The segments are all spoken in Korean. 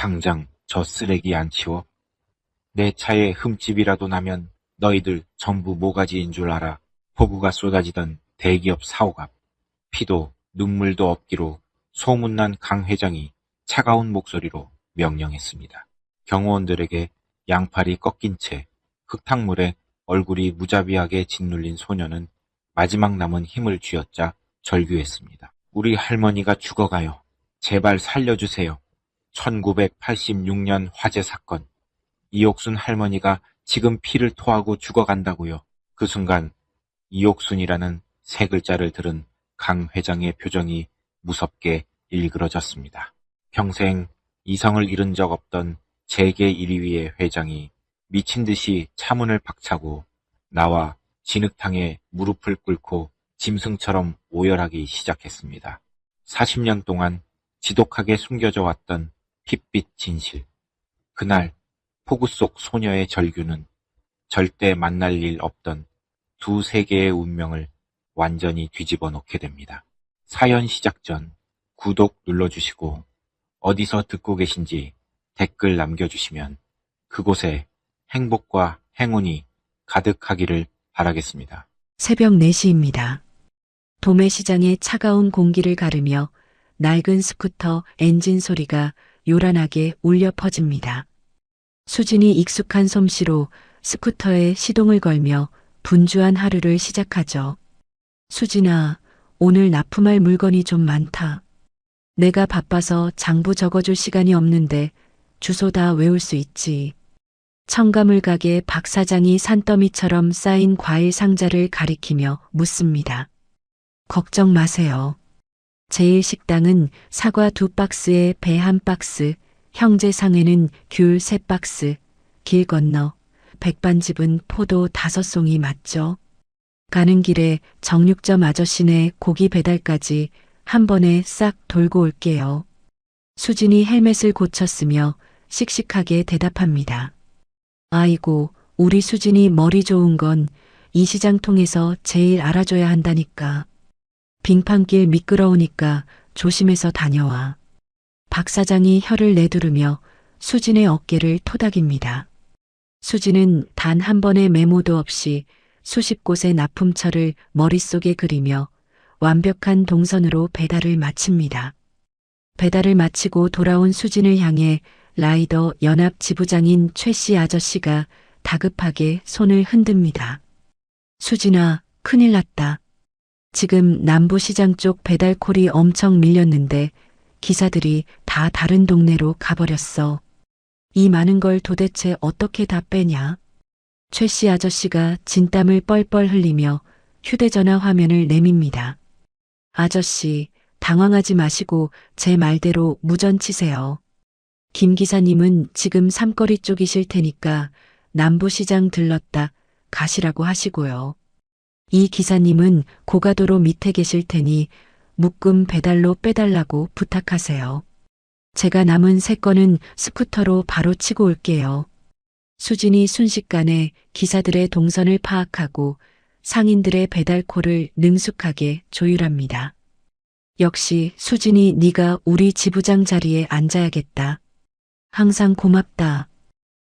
당장 저 쓰레기 안 치워? 내 차에 흠집이라도 나면 너희들 전부 모가지인 줄 알아. 폭우가 쏟아지던 대기업 사옥 앞. 피도 눈물도 없기로 소문난 강 회장이 차가운 목소리로 명령했습니다. 경호원들에게 양팔이 꺾인 채 흙탕물에 얼굴이 무자비하게 짓눌린 소녀는 마지막 남은 힘을 쥐어짜 절규했습니다. 우리 할머니가 죽어가요. 제발 살려주세요. 1986년 화재 사건. 이옥순 할머니가 지금 피를 토하고 죽어간다고요. 그 순간 이옥순이라는 세 글자를 들은 강 회장의 표정이 무섭게 일그러졌습니다. 평생 이성을 잃은 적 없던 재계 1위의 회장이 미친 듯이 차문을 박차고 나와 진흙탕에 무릎을 꿇고 짐승처럼 오열하기 시작했습니다. 40년 동안 지독하게 숨겨져 왔던 핏빛 진실. 그날 폭우 속 소녀의 절규는 절대 만날 일 없던 두 세계의 운명을 완전히 뒤집어 놓게 됩니다. 사연 시작 전 구독 눌러주시고 어디서 듣고 계신지 댓글 남겨주시면 그곳에 행복과 행운이 가득하기를 바라겠습니다. 새벽 4시입니다. 도매시장의 차가운 공기를 가르며 낡은 스쿠터 엔진 소리가 요란하게 울려 퍼집니다. 수진이 익숙한 솜씨로 스쿠터에 시동을 걸며 분주한 하루를 시작하죠. 수진아, 오늘 납품할 물건이 좀 많다. 내가 바빠서 장부 적어줄 시간이 없는데 주소 다 외울 수 있지. 첨가물 가게 박 사장이 산더미처럼 쌓인 과일 상자를 가리키며 묻습니다. 걱정 마세요. 제1식당은 사과 2박스에 배 1박스, 형제상회는 귤 3박스, 길 건너 백반집은 포도 5송이 맞죠? 가는 길에 정육점 아저씨네 고기 배달까지 한 번에 싹 돌고 올게요. 수진이 헬멧을 고쳤으며 씩씩하게 대답합니다. 아이고, 우리 수진이 머리 좋은 건 이 시장 통해서 제일 알아줘야 한다니까. 빙판길 미끄러우니까 조심해서 다녀와. 박 사장이 혀를 내두르며 수진의 어깨를 토닥입니다. 수진은 단 한 번의 메모도 없이 수십 곳의 납품처를 머릿속에 그리며 완벽한 동선으로 배달을 마칩니다. 배달을 마치고 돌아온 수진을 향해 라이더 연합 지부장인 최 씨 아저씨가 다급하게 손을 흔듭니다. 수진아, 큰일 났다. 지금 남부시장 쪽 배달콜이 엄청 밀렸는데 기사들이 다 다른 동네로 가버렸어. 이 많은 걸 도대체 어떻게 다 빼냐? 최 씨 아저씨가 진땀을 뻘뻘 흘리며 휴대전화 화면을 내밉니다. 아저씨, 당황하지 마시고 제 말대로 무전 치세요. 김 기사님은 지금 삼거리 쪽이실 테니까 남부시장 들렀다 가시라고 하시고요. 이 기사님은 고가도로 밑에 계실 테니 묶음 배달로 빼달라고 부탁하세요. 제가 남은 3건은 스쿠터로 바로 치고 올게요. 수진이 순식간에 기사들의 동선을 파악하고 상인들의 배달콜을 능숙하게 조율합니다. 역시 수진이 네가 우리 지부장 자리에 앉아야겠다. 항상 고맙다.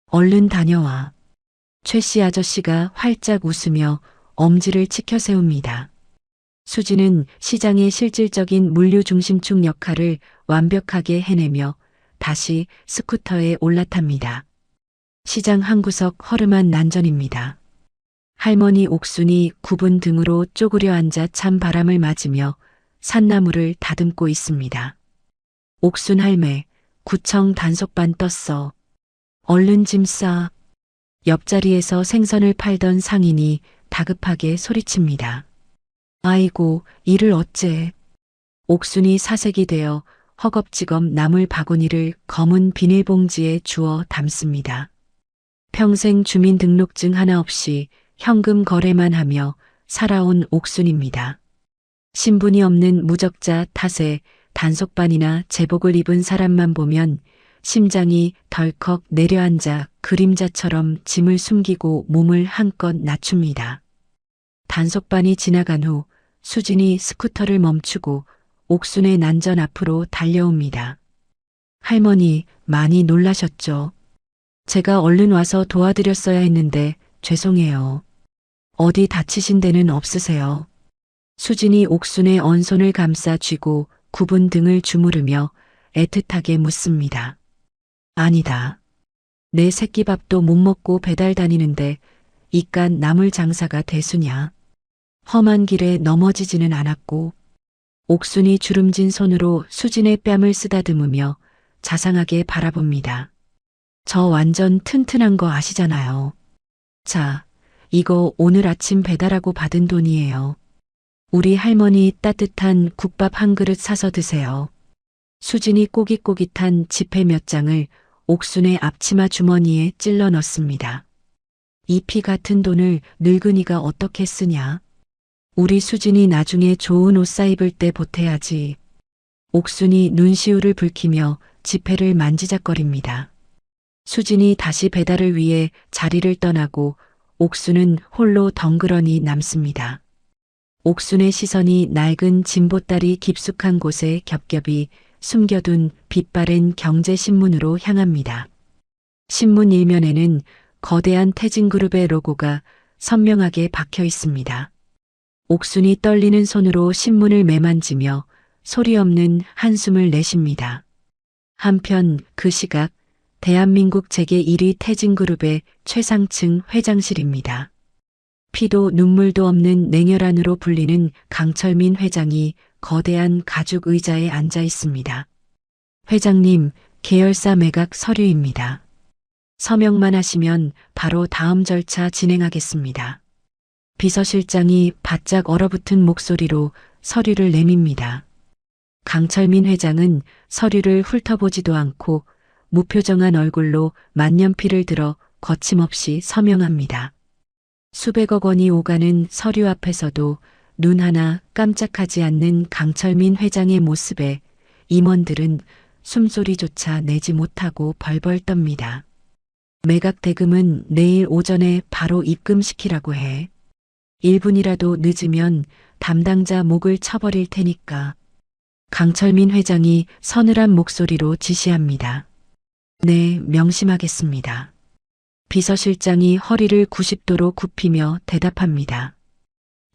얼른 다녀와. 최 씨 아저씨가 활짝 웃으며 엄지를 치켜 세웁니다. 수진은 시장의 실질적인 물류 중심축 역할을 완벽하게 해내며 다시 스쿠터에 올라탑니다. 시장 한구석 허름한 난전입니다. 할머니 옥순이 굽은 등으로 쪼그려 앉아 찬 바람을 맞으며 산나물을 다듬고 있습니다. 옥순 할매, 구청 단속반 떴어. 얼른 짐 싸. 옆자리에서 생선을 팔던 상인이 다급하게 소리칩니다. 아이고, 이를 어째. 옥순이 사색이 되어 허겁지겁 나물 바구니를 검은 비닐봉지에 주워 담습니다. 평생 주민등록증 하나 없이 현금 거래만 하며 살아온 옥순입니다. 신분이 없는 무적자 탓에 단속반이나 제복을 입은 사람만 보면 심장이 덜컥 내려앉아 그림자처럼 짐을 숨기고 몸을 한껏 낮춥니다. 단속반이 지나간 후 수진이 스쿠터를 멈추고 옥순의 난전 앞으로 달려옵니다. 할머니 많이 놀라셨죠? 제가 얼른 와서 도와드렸어야 했는데 죄송해요. 어디 다치신 데는 없으세요? 수진이 옥순의 언손을 감싸 쥐고 굽은 등을 주무르며 애틋하게 묻습니다. 아니다. 내 새끼밥도 못 먹고 배달 다니는데 이깟 나물 장사가 대수냐. 험한 길에 넘어지지는 않았고 옥순이 주름진 손으로 수진의 뺨을 쓰다듬으며 자상하게 바라봅니다. 저 완전 튼튼한 거 아시잖아요. 자, 이거 오늘 아침 배달하고 받은 돈이에요. 우리 할머니 따뜻한 국밥 한 그릇 사서 드세요. 수진이 꼬깃꼬깃한 지폐 몇 장을 옥순의 앞치마 주머니에 찔러 넣습니다. 이 피 같은 돈을 늙은이가 어떻게 쓰냐. 우리 수진이 나중에 좋은 옷 사입을 때 보태야지. 옥순이 눈시울을 붉히며 지폐를 만지작거립니다. 수진이 다시 배달을 위해 자리를 떠나고 옥순은 홀로 덩그러니 남습니다. 옥순의 시선이 낡은 진보다리 깊숙한 곳에 겹겹이 숨겨둔 빛바랜 경제신문으로 향합니다. 신문 일면에는 거대한 태진그룹의 로고가 선명하게 박혀 있습니다. 옥순이 떨리는 손으로 신문을 매만지며 소리 없는 한숨을 내쉽니다. 한편 그 시각 대한민국 재계 1위 태진그룹의 최상층 회장실입니다. 피도 눈물도 없는 냉혈한으로 불리는 강철민 회장이 거대한 가죽 의자에 앉아 있습니다. 회장님, 계열사 매각 서류입니다. 서명만 하시면 바로 다음 절차 진행하겠습니다. 비서실장이 바짝 얼어붙은 목소리로 서류를 내밉니다. 강철민 회장은 서류를 훑어보지도 않고 무표정한 얼굴로 만년필을 들어 거침없이 서명합니다. 수백억 원이 오가는 서류 앞에서도 눈 하나 깜짝하지 않는 강철민 회장의 모습에 임원들은 숨소리조차 내지 못하고 벌벌 떱니다. 매각 대금은 내일 오전에 바로 입금시키라고 해. 1분이라도 늦으면 담당자 목을 쳐버릴 테니까. 강철민 회장이 서늘한 목소리로 지시합니다. 네, 명심하겠습니다. 비서실장이 허리를 90도로 굽히며 대답합니다.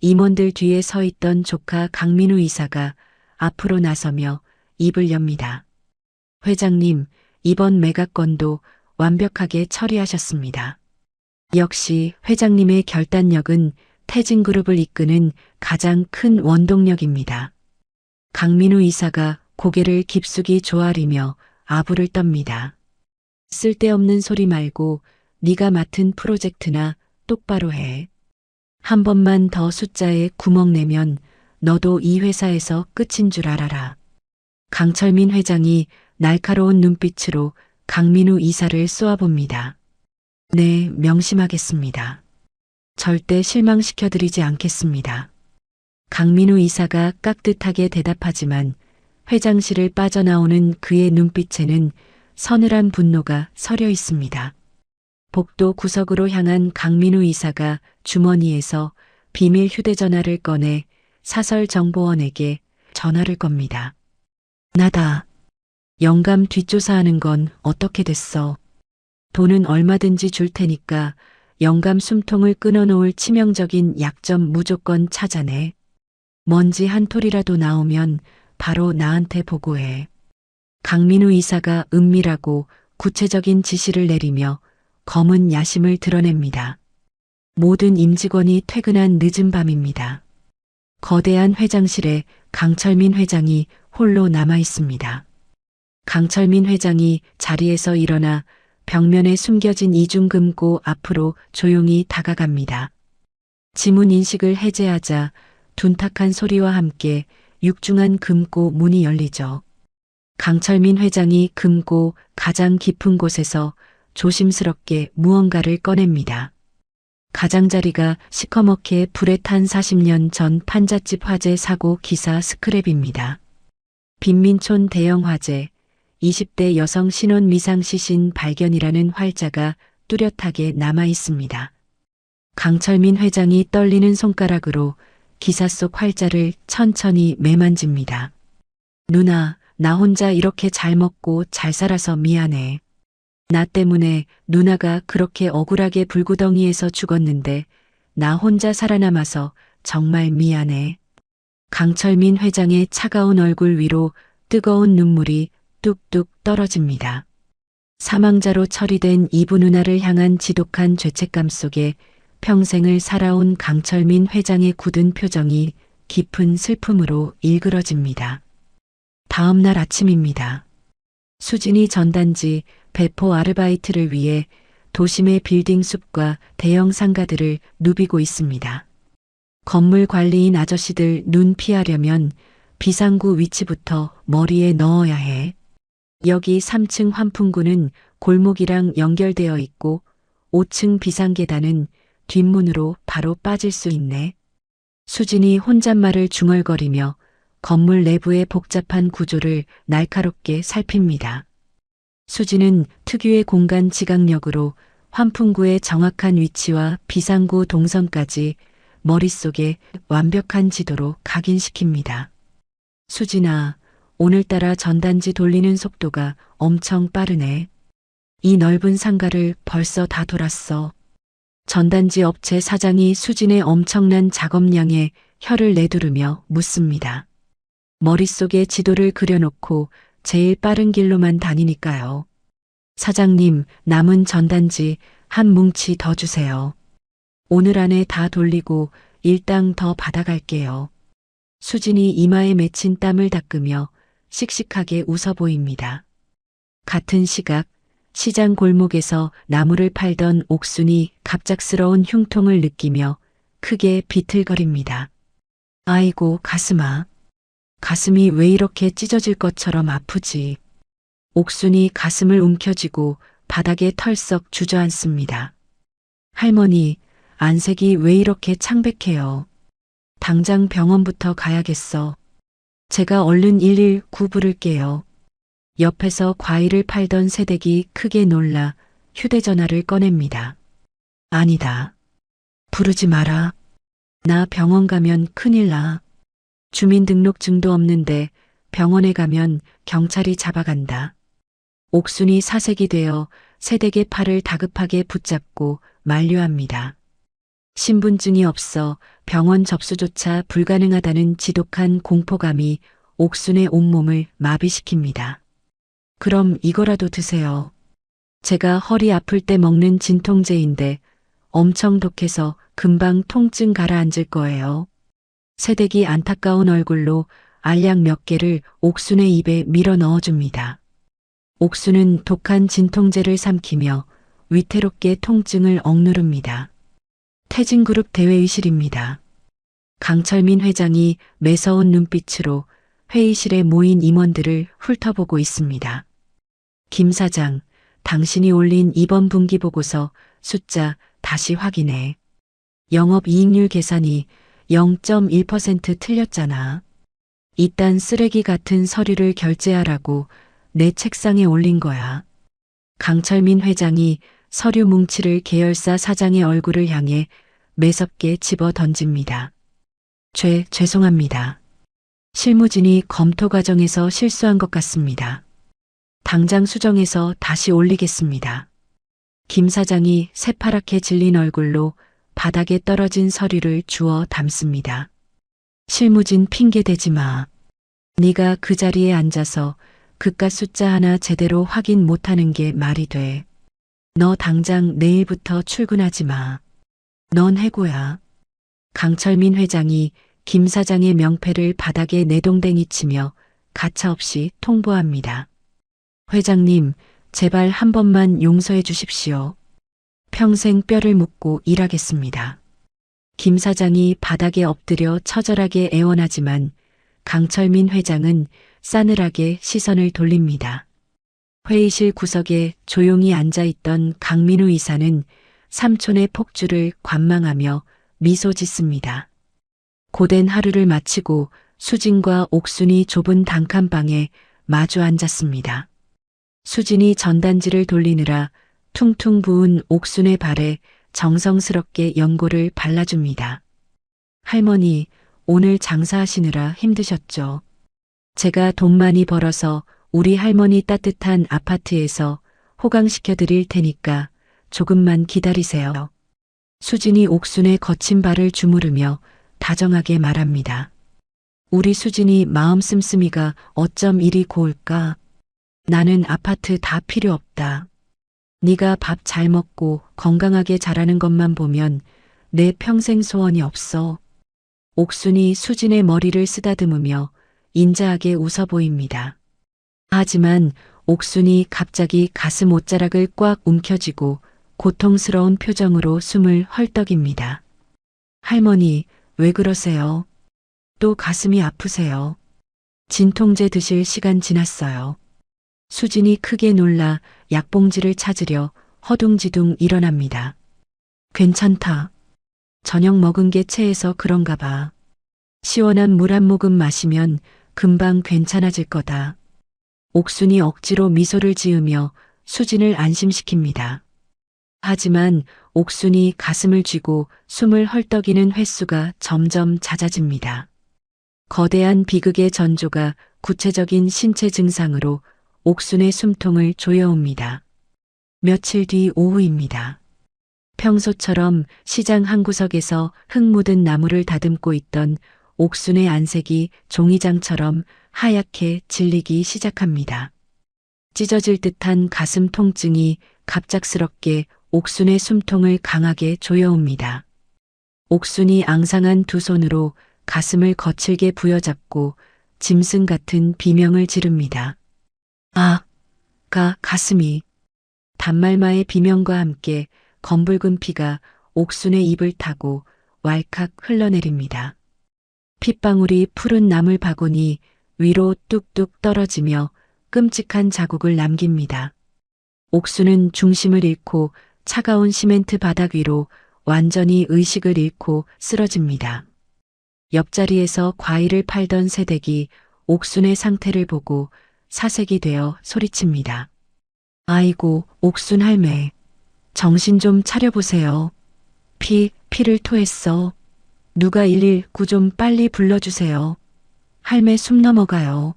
임원들 뒤에 서 있던 조카 강민우 이사가 앞으로 나서며 입을 엽니다. 회장님, 이번 매각건도 완벽하게 처리하셨습니다. 역시 회장님의 결단력은 태진그룹을 이끄는 가장 큰 원동력입니다. 강민우 이사가 고개를 깊숙이 조아리며 아부를 떱니다. 쓸데없는 소리 말고 네가 맡은 프로젝트나 똑바로 해. 한 번만 더 숫자에 구멍 내면 너도 이 회사에서 끝인 줄 알아라. 강철민 회장이 날카로운 눈빛으로 강민우 이사를 쏘아봅니다. 네, 명심하겠습니다. 절대 실망시켜드리지 않겠습니다. 강민우 이사가 깍듯하게 대답하지만 회장실을 빠져나오는 그의 눈빛에는 서늘한 분노가 서려 있습니다. 복도 구석으로 향한 강민우 이사가 주머니에서 비밀 휴대전화를 꺼내 사설정보원에게 전화를 겁니다. 나다. 영감 뒷조사하는 건 어떻게 됐어? 돈은 얼마든지 줄 테니까 영감 숨통을 끊어놓을 치명적인 약점 무조건 찾아내. 먼지 한 톨이라도 나오면 바로 나한테 보고해. 강민우 이사가 은밀하고 구체적인 지시를 내리며 검은 야심을 드러냅니다. 모든 임직원이 퇴근한 늦은 밤입니다. 거대한 회장실에 강철민 회장이 홀로 남아 있습니다. 강철민 회장이 자리에서 일어나 벽면에 숨겨진 이중금고 앞으로 조용히 다가갑니다. 지문 인식을 해제하자 둔탁한 소리와 함께 육중한 금고 문이 열리죠. 강철민 회장이 금고 가장 깊은 곳에서 조심스럽게 무언가를 꺼냅니다. 가장자리가 시커멓게 불에 탄 40년 전 판잣집 화재 사고 기사 스크랩입니다. 빈민촌 대형 화재, 20대 여성 신원 미상 시신 발견이라는 활자가 뚜렷하게 남아 있습니다. 강철민 회장이 떨리는 손가락으로 기사 속 활자를 천천히 매만집니다. 누나, 나 혼자 이렇게 잘 먹고 잘 살아서 미안해. 나 때문에 누나가 그렇게 억울하게 불구덩이에서 죽었는데 나 혼자 살아남아서 정말 미안해. 강철민 회장의 차가운 얼굴 위로 뜨거운 눈물이 뚝뚝 떨어집니다. 사망자로 처리된 이부 누나를 향한 지독한 죄책감 속에 평생을 살아온 강철민 회장의 굳은 표정이 깊은 슬픔으로 일그러집니다. 다음 날 아침입니다. 수진이 전단지 배포 아르바이트를 위해 도심의 빌딩 숲과 대형 상가들을 누비고 있습니다. 건물 관리인 아저씨들 눈 피하려면 비상구 위치부터 머리에 넣어야 해. 여기 3층 환풍구는 골목이랑 연결되어 있고 5층 비상계단은 뒷문으로 바로 빠질 수 있네. 수진이 혼잣말을 중얼거리며 건물 내부의 복잡한 구조를 날카롭게 살핍니다. 수진은 특유의 공간 지각력으로 환풍구의 정확한 위치와 비상구 동선까지 머릿속에 완벽한 지도로 각인시킵니다. 수진아, 오늘따라 전단지 돌리는 속도가 엄청 빠르네. 이 넓은 상가를 벌써 다 돌았어. 전단지 업체 사장이 수진의 엄청난 작업량에 혀를 내두르며 묻습니다. 머릿속에 지도를 그려놓고 제일 빠른 길로만 다니니까요. 사장님, 남은 전단지 한 뭉치 더 주세요. 오늘 안에 다 돌리고 일당 더 받아갈게요. 수진이 이마에 맺힌 땀을 닦으며 씩씩하게 웃어 보입니다. 같은 시각 시장 골목에서 나무를 팔던 옥순이 갑작스러운 흉통을 느끼며 크게 비틀거립니다. 아이고 가슴아. 가슴이 왜 이렇게 찢어질 것처럼 아프지. 옥순이 가슴을 움켜쥐고 바닥에 털썩 주저앉습니다. 할머니, 안색이 왜 이렇게 창백해요. 당장 병원부터 가야겠어. 제가 얼른 119 부를게요. 옆에서 과일을 팔던 새댁이 크게 놀라 휴대전화를 꺼냅니다. 아니다. 부르지 마라. 나 병원 가면 큰일 나. 주민등록증도 없는데 병원에 가면 경찰이 잡아간다. 옥순이 사색이 되어 새댁의 팔을 다급하게 붙잡고 만류합니다. 신분증이 없어 병원 접수조차 불가능하다는 지독한 공포감이 옥순의 온몸을 마비시킵니다. 그럼 이거라도 드세요. 제가 허리 아플 때 먹는 진통제인데 엄청 독해서 금방 통증 가라앉을 거예요. 새댁이 안타까운 얼굴로 알약 몇 개를 옥순의 입에 밀어 넣어줍니다. 옥순은 독한 진통제를 삼키며 위태롭게 통증을 억누릅니다. 태진그룹 대회의실입니다. 강철민 회장이 매서운 눈빛으로 회의실에 모인 임원들을 훑어보고 있습니다. 김 사장, 당신이 올린 이번 분기 보고서 숫자 다시 확인해. 영업이익률 계산이 0.1% 틀렸잖아. 이딴 쓰레기 같은 서류를 결제하라고 내 책상에 올린 거야. 강철민 회장이 서류 뭉치를 계열사 사장의 얼굴을 향해 매섭게 집어 던집니다. 죄송합니다. 실무진이 검토 과정에서 실수한 것 같습니다. 당장 수정해서 다시 올리겠습니다. 김 사장이 새파랗게 질린 얼굴로 바닥에 떨어진 서류를 주워 담습니다. 실무진 핑계 대지 마. 네가 그 자리에 앉아서 그깟 숫자 하나 제대로 확인 못하는 게 말이 돼. 너 당장 내일부터 출근하지 마. 넌 해고야. 강철민 회장이 김 사장의 명패를 바닥에 내동댕이 치며 가차없이 통보합니다. 회장님, 제발 한 번만 용서해 주십시오. 평생 뼈를 묻고 일하겠습니다. 김 사장이 바닥에 엎드려 처절하게 애원하지만 강철민 회장은 싸늘하게 시선을 돌립니다. 회의실 구석에 조용히 앉아있던 강민우 이사는 삼촌의 폭주를 관망하며 미소 짓습니다. 고된 하루를 마치고 수진과 옥순이 좁은 단칸방에 마주 앉았습니다. 수진이 전단지를 돌리느라 퉁퉁 부은 옥순의 발에 정성스럽게 연고를 발라줍니다. 할머니, 오늘 장사하시느라 힘드셨죠? 제가 돈 많이 벌어서 우리 할머니 따뜻한 아파트에서 호강시켜 드릴 테니까 조금만 기다리세요. 수진이 옥순의 거친 발을 주무르며 다정하게 말합니다. 우리 수진이 마음 씀씀이가 어쩜 이리 고울까? 나는 아파트 다 필요 없다. 네가 밥 잘 먹고 건강하게 자라는 것만 보면 내 평생 소원이 없어. 옥순이 수진의 머리를 쓰다듬으며 인자하게 웃어 보입니다. 하지만 옥순이 갑자기 가슴 옷자락을 꽉 움켜쥐고 고통스러운 표정으로 숨을 헐떡입니다. 할머니, 왜 그러세요? 또 가슴이 아프세요? 진통제 드실 시간 지났어요. 수진이 크게 놀라 약봉지를 찾으려 허둥지둥 일어납니다. 괜찮다. 저녁 먹은 게 체해서 그런가 봐. 시원한 물 한 모금 마시면 금방 괜찮아질 거다. 옥순이 억지로 미소를 지으며 수진을 안심시킵니다. 하지만 옥순이 가슴을 쥐고 숨을 헐떡이는 횟수가 점점 잦아집니다. 거대한 비극의 전조가 구체적인 신체 증상으로 옥순의 숨통을 조여옵니다. 며칠 뒤 오후입니다. 평소처럼 시장 한 구석에서 흙 묻은 나무를 다듬고 있던 옥순의 안색이 종이장처럼 하얗게 질리기 시작합니다. 찢어질 듯한 가슴 통증이 갑작스럽게 옥순의 숨통을 강하게 조여옵니다. 옥순이 앙상한 두 손으로 가슴을 거칠게 부여잡고 짐승 같은 비명을 지릅니다. 아, 가슴이. 단말마의 비명과 함께 검붉은 피가 옥순의 입을 타고 왈칵 흘러내립니다. 핏방울이 푸른 나물 바구니 위로 뚝뚝 떨어지며 끔찍한 자국을 남깁니다. 옥순은 중심을 잃고 차가운 시멘트 바닥 위로 완전히 의식을 잃고 쓰러집니다. 옆자리에서 과일을 팔던 새댁이 옥순의 상태를 보고 사색이 되어 소리칩니다. 아이고, 옥순 할매. 정신 좀 차려보세요. 피를 토했어. 누가 119 좀 빨리 불러주세요. 할매 숨 넘어가요.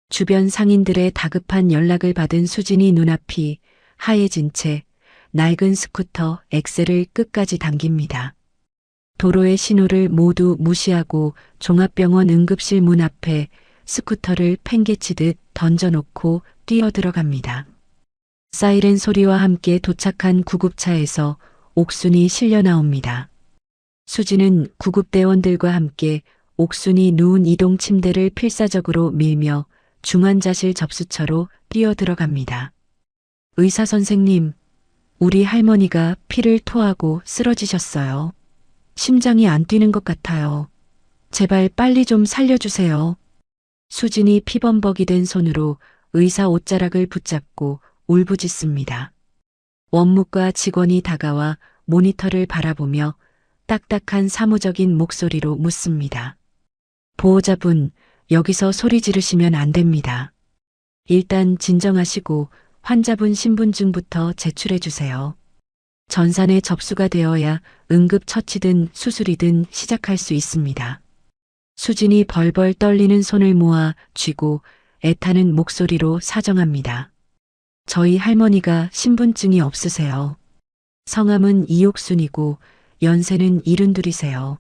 주변 상인들의 다급한 연락을 받은 수진이 눈앞이 하얘진 채 낡은 스쿠터 엑셀을 끝까지 당깁니다. 도로의 신호를 모두 무시하고 종합병원 응급실 문 앞에 스쿠터를 팽개치듯 던져놓고 뛰어들어갑니다. 사이렌 소리와 함께 도착한 구급차에서 옥순이 실려 나옵니다. 수진은 구급대원들과 함께 옥순이 누운 이동 침대를 필사적으로 밀며 중환자실 접수처로 뛰어들어갑니다. 의사 선생님, 우리 할머니가 피를 토하고 쓰러지셨어요. 심장이 안 뛰는 것 같아요. 제발 빨리 좀 살려주세요. 수진이 피범벅이 된 손으로 의사 옷자락을 붙잡고 울부짖습니다. 원무과 직원이 다가와 모니터를 바라보며 딱딱한 사무적인 목소리로 묻습니다. 보호자분, 여기서 소리 지르시면 안 됩니다. 일단 진정하시고 환자분 신분증부터 제출해 주세요. 전산에 접수가 되어야 응급처치든 수술이든 시작할 수 있습니다. 수진이 벌벌 떨리는 손을 모아 쥐고 애타는 목소리로 사정합니다. 저희 할머니가 신분증이 없으세요. 성함은 이옥순이고 연세는 72이세요.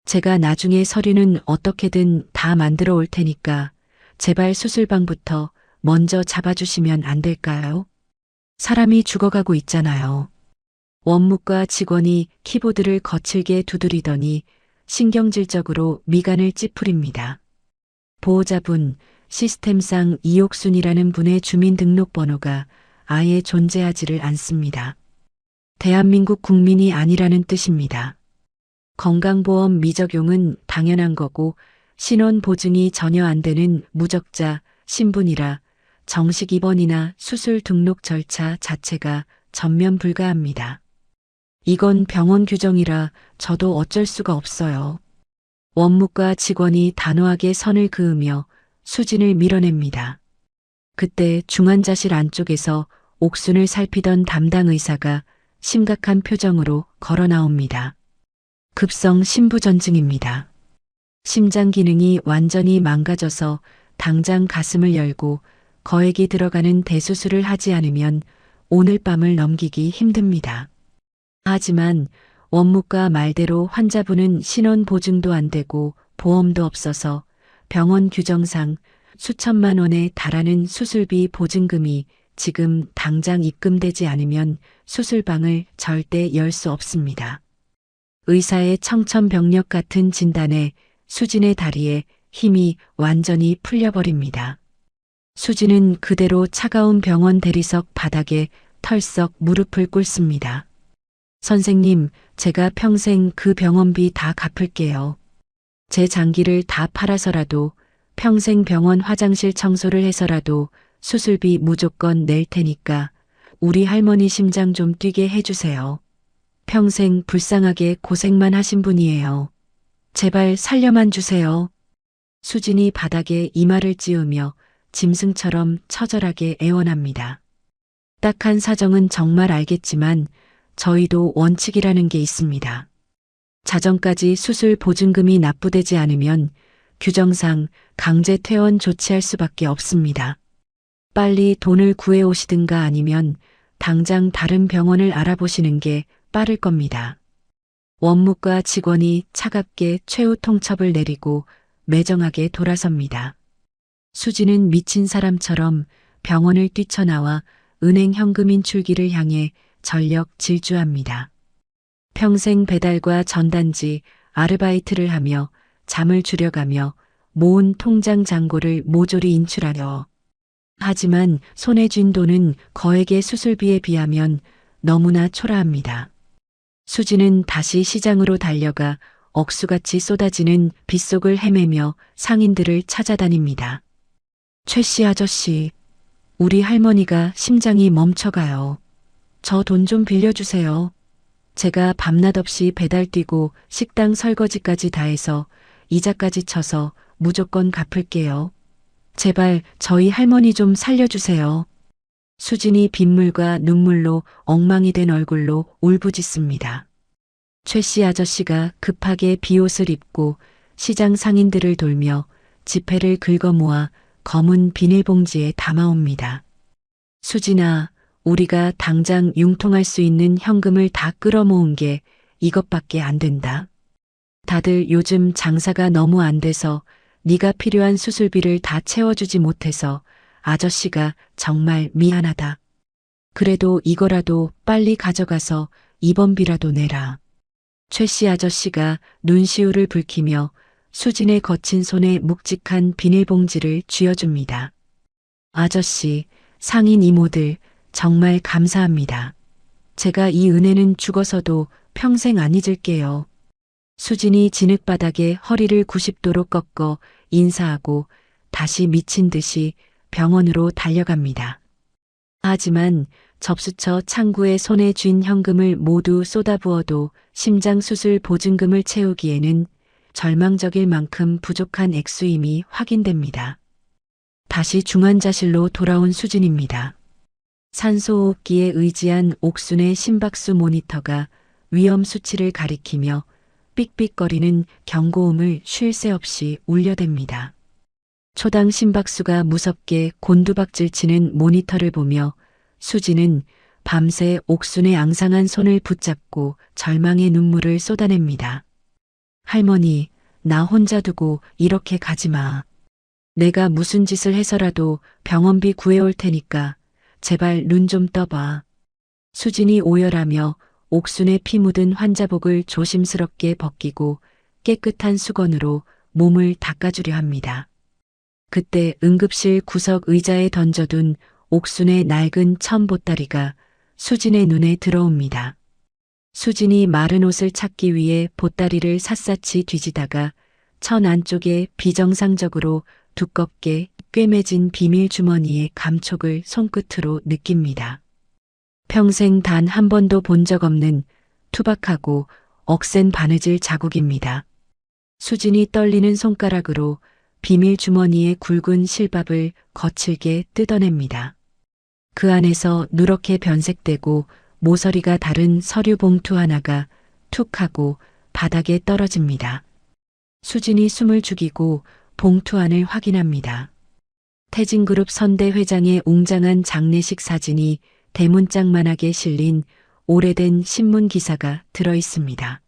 제가 나중에 서류는 어떻게든 다 만들어 올 테니까 제발 수술방부터 먼저 잡아주시면 안 될까요? 사람이 죽어가고 있잖아요. 원무과 직원이 키보드를 거칠게 두드리더니 신경질적으로 미간을 찌푸립니다. 보호자분, 시스템상 이옥순이라는 분의 주민등록번호가 아예 존재하지를 않습니다. 대한민국 국민이 아니라는 뜻입니다. 건강보험 미적용은 당연한 거고 신원 보증이 전혀 안 되는 무적자, 신분이라 정식 입원이나 수술 등록 절차 자체가 전면 불가합니다. 이건 병원 규정이라 저도 어쩔 수가 없어요. 원무과 직원이 단호하게 선을 그으며 수진을 밀어냅니다. 그때 중환자실 안쪽에서 옥순을 살피던 담당 의사가 심각한 표정으로 걸어 나옵니다. 급성 심부전증입니다. 심장 기능이 완전히 망가져서 당장 가슴을 열고 거액이 들어가는 대수술을 하지 않으면 오늘 밤을 넘기기 힘듭니다. 하지만 원무과 말대로 환자분은 신원 보증도 안 되고 보험도 없어서 병원 규정상 수천만 원에 달하는 수술비 보증금이 지금 당장 입금되지 않으면 수술방을 절대 열 수 없습니다. 의사의 청천벽력 같은 진단에 수진의 다리에 힘이 완전히 풀려버립니다. 수진은 그대로 차가운 병원 대리석 바닥에 털썩 무릎을 꿇습니다. 선생님, 제가 평생 그 병원비 다 갚을게요. 제 장기를 다 팔아서라도 평생 병원 화장실 청소를 해서라도 수술비 무조건 낼 테니까 우리 할머니 심장 좀 뛰게 해주세요. 평생 불쌍하게 고생만 하신 분이에요. 제발 살려만 주세요. 수진이 바닥에 이마를 찌우며 짐승처럼 처절하게 애원합니다. 딱한 사정은 정말 알겠지만 저희도 원칙이라는 게 있습니다. 자정까지 수술 보증금이 납부되지 않으면 규정상 강제 퇴원 조치할 수밖에 없습니다. 빨리 돈을 구해 오시든가 아니면 당장 다른 병원을 알아보시는 게 빠를 겁니다. 원무과 직원이 차갑게 최후 통첩을 내리고 매정하게 돌아섭니다. 수지는 미친 사람처럼 병원을 뛰쳐나와 은행 현금 인출기를 향해 전력 질주합니다. 평생 배달과 전단지, 아르바이트를 하며 잠을 줄여가며 모은 통장 잔고를 모조리 인출하려. 하지만 손에 쥔 돈은 거액의 수술비에 비하면 너무나 초라합니다. 수지는 다시 시장으로 달려가 억수같이 쏟아지는 빗속을 헤매며 상인들을 찾아다닙니다. 최 씨 아저씨, 우리 할머니가 심장이 멈춰가요. 저 돈 좀 빌려주세요. 제가 밤낮 없이 배달 뛰고 식당 설거지까지 다 해서 이자까지 쳐서 무조건 갚을게요. 제발 저희 할머니 좀 살려주세요. 수진이 빗물과 눈물로 엉망이 된 얼굴로 울부짖습니다. 최 씨 아저씨가 급하게 비옷을 입고 시장 상인들을 돌며 지폐를 긁어 모아 검은 비닐봉지에 담아옵니다. 수진아, 우리가 당장 융통할 수 있는 현금을 다 끌어모은 게 이것밖에 안 된다. 다들 요즘 장사가 너무 안 돼서 네가 필요한 수술비를 다 채워주지 못해서 아저씨가 정말 미안하다. 그래도 이거라도 빨리 가져가서 입원비라도 내라. 최 씨 아저씨가 눈시울을 붉히며 수진의 거친 손에 묵직한 비닐봉지를 쥐어줍니다. 아저씨, 상인 이모들 정말 감사합니다. 제가 이 은혜는 죽어서도 평생 안 잊을게요. 수진이 진흙바닥에 허리를 90도로 꺾어 인사하고 다시 미친 듯이 병원으로 달려갑니다. 하지만 접수처 창구에 손에 쥔 현금을 모두 쏟아부어도 심장수술 보증금을 채우기에는 절망적일 만큼 부족한 액수임이 확인됩니다. 다시 중환자실로 돌아온 수진입니다. 산소호흡기에 의지한 옥순의 심박수 모니터가 위험 수치를 가리키며 삑삑거리는 경고음을 쉴 새 없이 울려댑니다. 초당 심박수가 무섭게 곤두박질치는 모니터를 보며 수진은 밤새 옥순의 앙상한 손을 붙잡고 절망의 눈물을 쏟아냅니다. 할머니, 나 혼자 두고 이렇게 가지 마. 내가 무슨 짓을 해서라도 병원비 구해올 테니까 제발 눈 좀 떠봐. 수진이 오열하며 옥순의 피 묻은 환자복을 조심스럽게 벗기고 깨끗한 수건으로 몸을 닦아주려 합니다. 그때 응급실 구석 의자에 던져둔 옥순의 낡은 천 보따리가 수진의 눈에 들어옵니다. 수진이 마른 옷을 찾기 위해 보따리를 샅샅이 뒤지다가 천 안쪽에 비정상적으로 두껍게 꿰매진 비밀 주머니의 감촉을 손끝으로 느낍니다. 평생 단 한 번도 본 적 없는 투박하고 억센 바느질 자국입니다. 수진이 떨리는 손가락으로 비밀 주머니의 굵은 실밥을 거칠게 뜯어냅니다. 그 안에서 누렇게 변색되고 모서리가 다른 서류 봉투 하나가 툭 하고 바닥에 떨어집니다. 수진이 숨을 죽이고 봉투 안을 확인합니다. 태진그룹 선대 회장의 웅장한 장례식 사진이 대문짝만하게 실린 오래된 신문 기사가 들어 있습니다.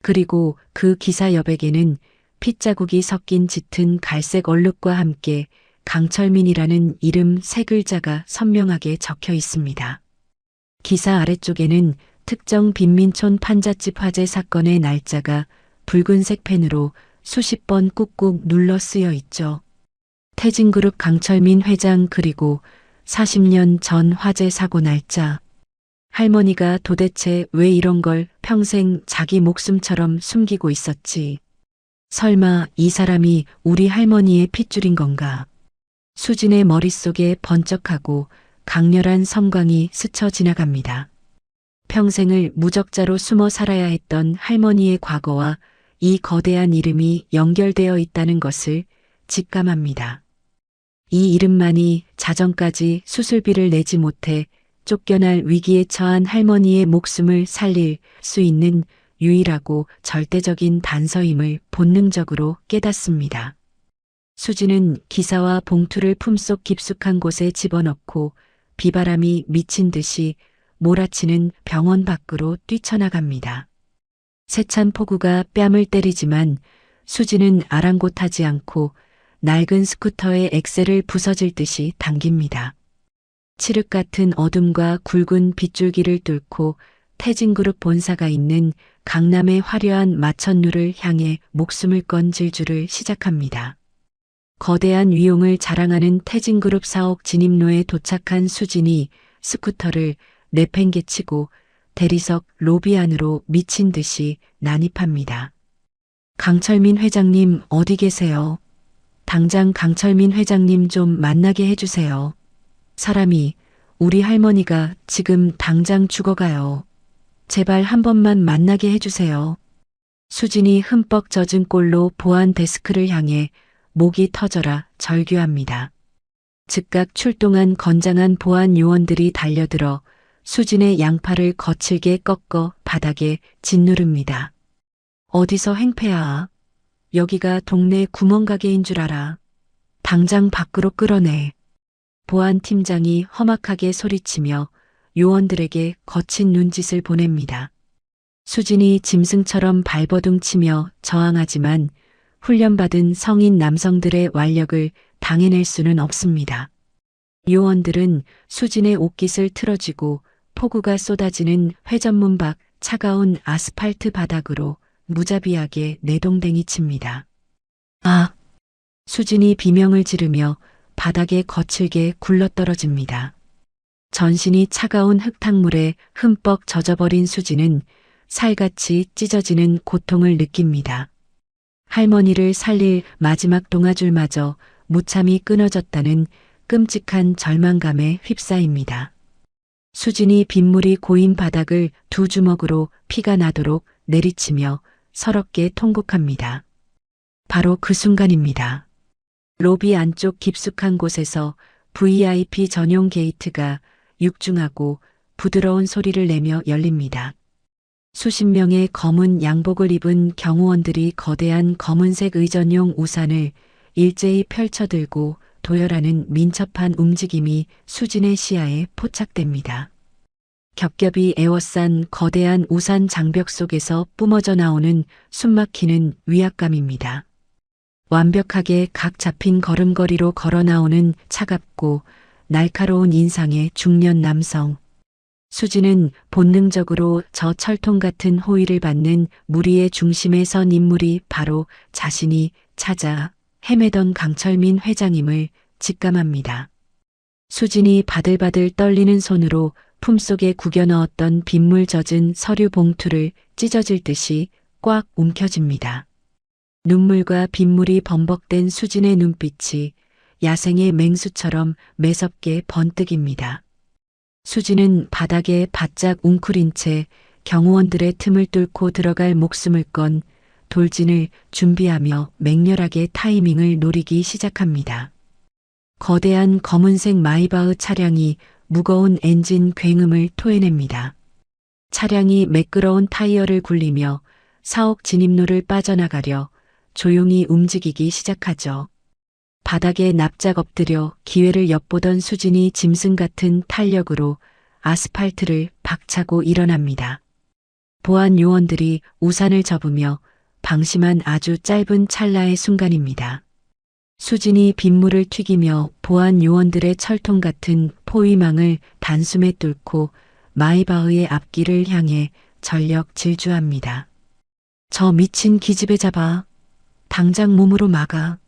그리고 그 기사 여백에는 핏자국이 섞인 짙은 갈색 얼룩과 함께 강철민이라는 이름 세 글자가 선명하게 적혀 있습니다. 기사 아래쪽에는 특정 빈민촌 판잣집 화재 사건의 날짜가 붉은색 펜으로 수십 번 꾹꾹 눌러 쓰여 있죠. 태진그룹 강철민 회장 그리고 40년 전 화재 사고 날짜. 할머니가 도대체 왜 이런 걸 평생 자기 목숨처럼 숨기고 있었지? 설마 이 사람이 우리 할머니의 핏줄인 건가? 수진의 머릿속에 번쩍하고 강렬한 섬광이 스쳐 지나갑니다. 평생을 무적자로 숨어 살아야 했던 할머니의 과거와 이 거대한 이름이 연결되어 있다는 것을 직감합니다. 이 이름만이 자정까지 수술비를 내지 못해 쫓겨날 위기에 처한 할머니의 목숨을 살릴 수 있는 유일하고 절대적인 단서임을 본능적으로 깨닫습니다. 수지는 기사와 봉투를 품속 깊숙한 곳에 집어넣고 비바람이 미친 듯이 몰아치는 병원 밖으로 뛰쳐나갑니다. 세찬 폭우가 뺨을 때리지만 수지는 아랑곳하지 않고 낡은 스쿠터의 엑셀을 부서질 듯이 당깁니다. 칠흑 같은 어둠과 굵은 빗줄기를 뚫고 태진그룹 본사가 있는 강남의 화려한 마천루를 향해 목숨을 건 질주를 시작합니다. 거대한 위용을 자랑하는 태진그룹 사옥 진입로에 도착한 수진이 스쿠터를 내팽개치고 대리석 로비 안으로 미친 듯이 난입합니다. 강철민 회장님 어디 계세요? 당장 강철민 회장님 좀 만나게 해주세요. 사람이 우리 할머니가 지금 당장 죽어가요. 제발 한 번만 만나게 해주세요. 수진이 흠뻑 젖은 꼴로 보안 데스크를 향해 목이 터져라 절규합니다. 즉각 출동한 건장한 보안 요원들이 달려들어 수진의 양팔을 거칠게 꺾어 바닥에 짓누릅니다. 어디서 행패야? 여기가 동네 구멍가게인 줄 알아. 당장 밖으로 끌어내. 보안팀장이 험악하게 소리치며 요원들에게 거친 눈짓을 보냅니다. 수진이 짐승처럼 발버둥치며 저항하지만 훈련받은 성인 남성들의 완력을 당해낼 수는 없습니다. 요원들은 수진의 옷깃을 틀어쥐고 폭우가 쏟아지는 회전문 밖 차가운 아스팔트 바닥으로 무자비하게 내동댕이 칩니다. 아! 수진이 비명을 지르며 바닥에 거칠게 굴러떨어집니다. 전신이 차가운 흙탕물에 흠뻑 젖어버린 수진은 살같이 찢어지는 고통을 느낍니다. 할머니를 살릴 마지막 동아줄마저 무참히 끊어졌다는 끔찍한 절망감에 휩싸입니다. 수진이 빗물이 고인 바닥을 두 주먹으로 피가 나도록 내리치며 서럽게 통곡합니다. 바로 그 순간입니다. 로비 안쪽 깊숙한 곳에서 VIP 전용 게이트가 육중하고 부드러운 소리를 내며 열립니다. 수십 명의 검은 양복을 입은 경호원들이 거대한 검은색 의전용 우산을 일제히 펼쳐들고 도열하는 민첩한 움직임이 수진의 시야에 포착됩니다. 겹겹이 에워싼 거대한 우산 장벽 속에서 뿜어져 나오는 숨막히는 위압감입니다. 완벽하게 각 잡힌 걸음걸이로 걸어 나오는 차갑고 날카로운 인상의 중년 남성. 수지는 본능적으로 저 철통 같은 호의를 받는 무리의 중심에 선 인물이 바로 자신이 찾아 헤매던 강철민 회장임을 직감합니다. 수진이 바들바들 떨리는 손으로 품속에 구겨 넣었던 빗물 젖은 서류 봉투를 찢어질 듯이 꽉 움켜쥡니다. 눈물과 빗물이 범벅된 수진의 눈빛이 야생의 맹수처럼 매섭게 번뜩입니다. 수진은 바닥에 바짝 웅크린 채 경호원들의 틈을 뚫고 들어갈 목숨을 건 돌진을 준비하며 맹렬하게 타이밍을 노리기 시작합니다. 거대한 검은색 마이바흐 차량이 무거운 엔진 굉음을 토해냅니다. 차량이 매끄러운 타이어를 굴리며 사옥 진입로를 빠져나가려 조용히 움직이기 시작하죠. 바닥에 납작 엎드려 기회를 엿보던 수진이 짐승 같은 탄력으로 아스팔트를 박차고 일어납니다. 보안 요원들이 우산을 접으며 방심한 아주 짧은 찰나의 순간입니다. 수진이 빗물을 튀기며 보안 요원들의 철통 같은 포위망을 단숨에 뚫고 마이바흐의 앞길을 향해 전력 질주합니다. 저 미친 기집애 잡아. 당장 몸으로 막아.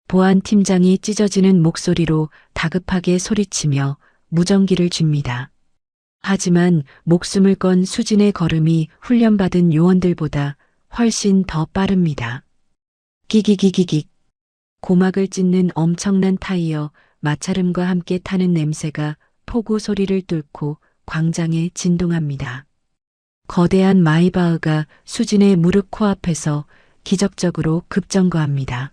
보안 팀장이 찢어지는 목소리로 다급하게 소리치며 무전기를 줍니다. 하지만 목숨을 건 수진의 걸음이 훈련받은 요원들보다 훨씬 더 빠릅니다. 기기기기기. 고막을 찢는 엄청난 타이어 마찰음과 함께 타는 냄새가 폭우 소리를 뚫고 광장에 진동합니다. 거대한 마이바흐가 수진의 무릎 코앞에서 기적적으로 급정거합니다.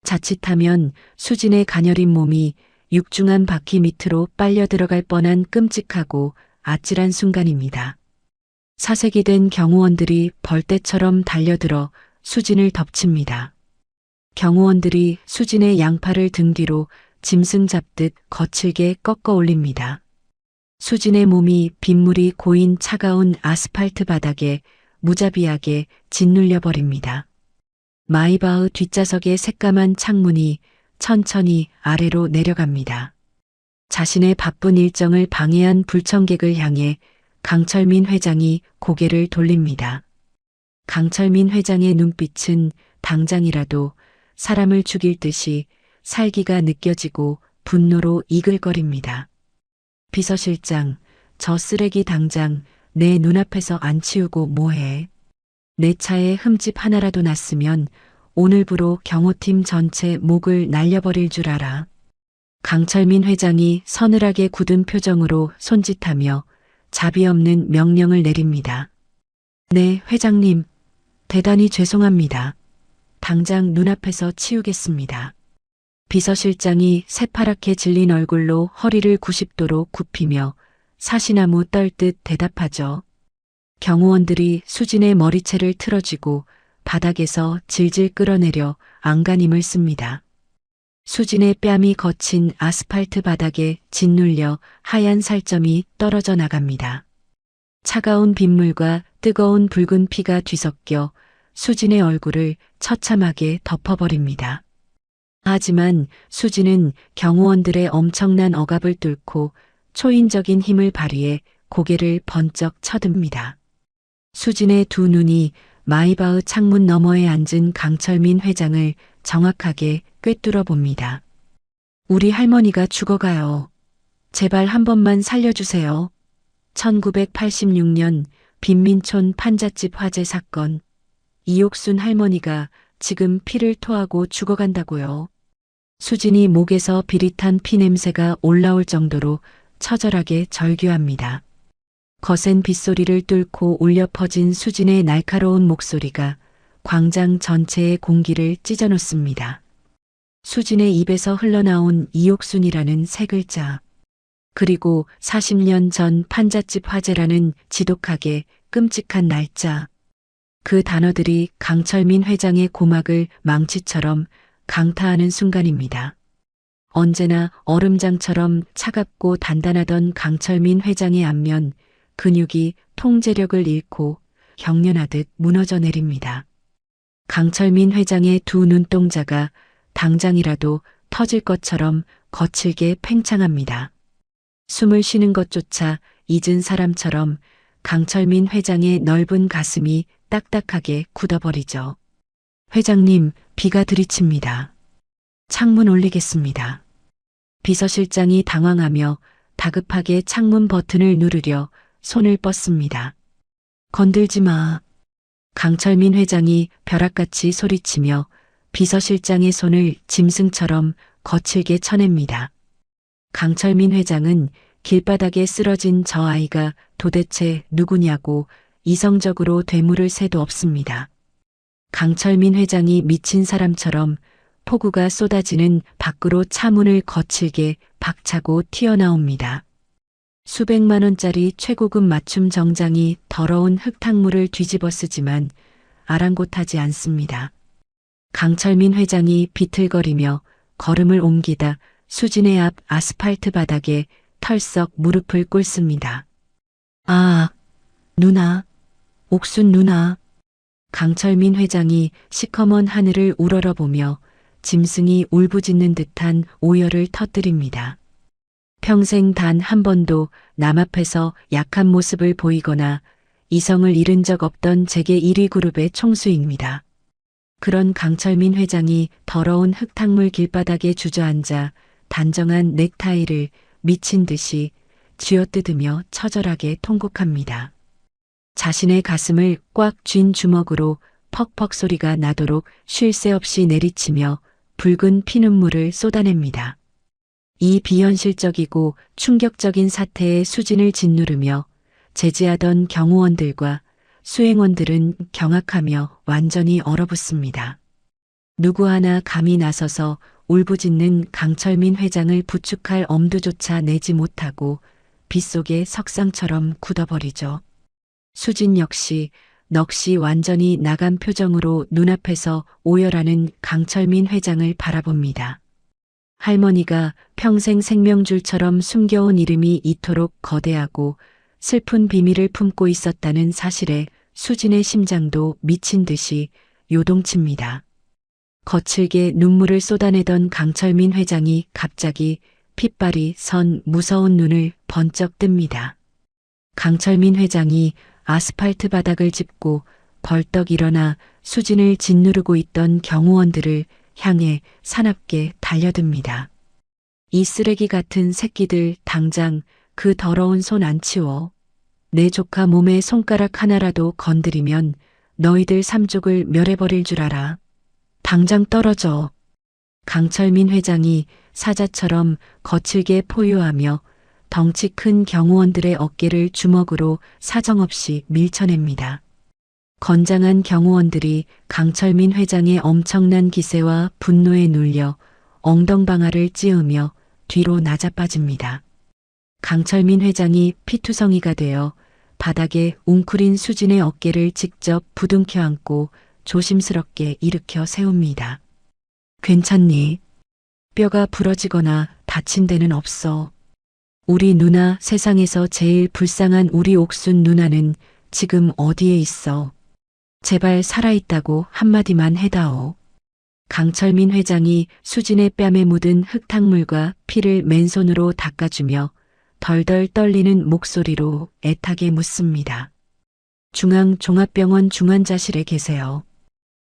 자칫하면 수진의 가녀린 몸이 육중한 바퀴 밑으로 빨려 들어갈 뻔한 끔찍하고 아찔한 순간입니다. 사색이 된 경호원들이 벌떼처럼 달려들어 수진을 덮칩니다. 경호원들이 수진의 양팔을 등 뒤로 짐승 잡듯 거칠게 꺾어 올립니다. 수진의 몸이 빗물이 고인 차가운 아스팔트 바닥에 무자비하게 짓눌려 버립니다. 마이바흐 뒷좌석의 새까만 창문이 천천히 아래로 내려갑니다. 자신의 바쁜 일정을 방해한 불청객을 향해 강철민 회장이 고개를 돌립니다. 강철민 회장의 눈빛은 당장이라도 사람을 죽일 듯이 살기가 느껴지고 분노로 이글거립니다. 비서실장, 저 쓰레기 당장 내 눈앞에서 안 치우고 뭐해? 내 차에 흠집 하나라도 났으면 오늘부로 경호팀 전체 목을 날려버릴 줄 알아. 강철민 회장이 서늘하게 굳은 표정으로 손짓하며 자비 없는 명령을 내립니다. 네, 회장님. 대단히 죄송합니다. 당장 눈앞에서 치우겠습니다. 비서실장이 새파랗게 질린 얼굴로 허리를 90도로 굽히며 사시나무 떨듯 대답하죠. 경호원들이 수진의 머리채를 틀어쥐고 바닥에서 질질 끌어내려 안간힘을 씁니다. 수진의 뺨이 거친 아스팔트 바닥에 짓눌려 하얀 살점이 떨어져 나갑니다. 차가운 빗물과 뜨거운 붉은 피가 뒤섞여 수진의 얼굴을 처참하게 덮어버립니다. 하지만 수진은 경호원들의 엄청난 억압을 뚫고 초인적인 힘을 발휘해 고개를 번쩍 쳐듭니다. 수진의 두 눈이 마이바흐 창문 너머에 앉은 강철민 회장을 정확하게 꿰뚫어 봅니다. 우리 할머니가 죽어가요. 제발 한 번만 살려주세요. 1986년 빈민촌 판잣집 화재 사건. 이옥순 할머니가 지금 피를 토하고 죽어간다고요. 수진이 목에서 비릿한 피 냄새가 올라올 정도로 처절하게 절규합니다. 거센 빗소리를 뚫고 울려 퍼진 수진의 날카로운 목소리가 광장 전체의 공기를 찢어놓습니다. 수진의 입에서 흘러나온 이옥순이라는 세 글자. 그리고 40년 전 판잣집 화재라는 지독하게 끔찍한 날짜. 그 단어들이 강철민 회장의 고막을 망치처럼 강타하는 순간입니다. 언제나 얼음장처럼 차갑고 단단하던 강철민 회장의 안면, 근육이 통제력을 잃고 경련하듯 무너져 내립니다. 강철민 회장의 두 눈동자가 당장이라도 터질 것처럼 거칠게 팽창합니다. 숨을 쉬는 것조차 잊은 사람처럼 강철민 회장의 넓은 가슴이 딱딱하게 굳어버리죠. 회장님, 비가 들이칩니다. 창문 올리겠습니다. 비서실장이 당황하며 다급하게 창문 버튼을 누르려 손을 뻗습니다. 건들지 마. 강철민 회장이 벼락같이 소리치며 비서실장의 손을 짐승처럼 거칠게 쳐냅니다. 강철민 회장은 길바닥에 쓰러진 저 아이가 도대체 누구냐고 이성적으로 되물을 새도 없습니다. 강철민 회장이 미친 사람처럼 폭우가 쏟아지는 밖으로 차문을 거칠게 박차고 튀어나옵니다. 수백만 원짜리 최고급 맞춤 정장이 더러운 흙탕물을 뒤집어 쓰지만 아랑곳하지 않습니다. 강철민 회장이 비틀거리며 걸음을 옮기다 수진의 앞 아스팔트 바닥에 털썩 무릎을 꿇습니다. 아, 누나, 옥순 누나. 강철민 회장이 시커먼 하늘을 우러러보며 짐승이 울부짖는 듯한 오열을 터뜨립니다. 평생 단 한 번도 남 앞에서 약한 모습을 보이거나 이성을 잃은 적 없던 재계 1위 그룹의 총수입니다. 그런 강철민 회장이 더러운 흙탕물 길바닥에 주저앉아 단정한 넥타이를 미친 듯이 쥐어뜯으며 처절하게 통곡합니다. 자신의 가슴을 꽉 쥔 주먹으로 퍽퍽 소리가 나도록 쉴 새 없이 내리치며 붉은 피눈물을 쏟아냅니다. 이 비현실적이고 충격적인 사태에 수진을 짓누르며 제지하던 경호원들과 수행원들은 경악하며 완전히 얼어붙습니다. 누구 하나 감히 나서서 울부짖는 강철민 회장을 부축할 엄두조차 내지 못하고 빗속의 석상처럼 굳어버리죠. 수진 역시 넋이 완전히 나간 표정으로 눈앞에서 오열하는 강철민 회장을 바라봅니다. 할머니가 평생 생명줄처럼 숨겨온 이름이 이토록 거대하고 슬픈 비밀을 품고 있었다는 사실에 수진의 심장도 미친 듯이 요동칩니다. 거칠게 눈물을 쏟아내던 강철민 회장이 갑자기 핏발이 선 무서운 눈을 번쩍 뜹니다. 강철민 회장이 아스팔트 바닥을 짚고 벌떡 일어나 수진을 짓누르고 있던 경호원들을 향해 사납게 달려듭니다. 이 쓰레기 같은 새끼들 당장 그 더러운 손 안 치워. 내 조카 몸에 손가락 하나라도 건드리면 너희들 삼족을 멸해버릴 줄 알아. 당장 떨어져. 강철민 회장이 사자처럼 거칠게 포효하며 덩치 큰 경호원들의 어깨를 주먹으로 사정없이 밀쳐냅니다. 건장한 경호원들이 강철민 회장의 엄청난 기세와 분노에 눌려 엉덩방아를 찌으며 뒤로 낮아빠집니다. 강철민 회장이 피투성이가 되어 바닥에 웅크린 수진의 어깨를 직접 부둥켜 안고 조심스럽게 일으켜 세웁니다. 괜찮니? 뼈가 부러지거나 다친 데는 없어. 우리 누나, 세상에서 제일 불쌍한 우리 옥순 누나는 지금 어디에 있어? 제발 살아있다고 한마디만 해다오. 강철민 회장이 수진의 뺨에 묻은 흙탕물과 피를 맨손으로 닦아주며 덜덜 떨리는 목소리로 애타게 묻습니다. 중앙종합병원 중환자실에 계세요.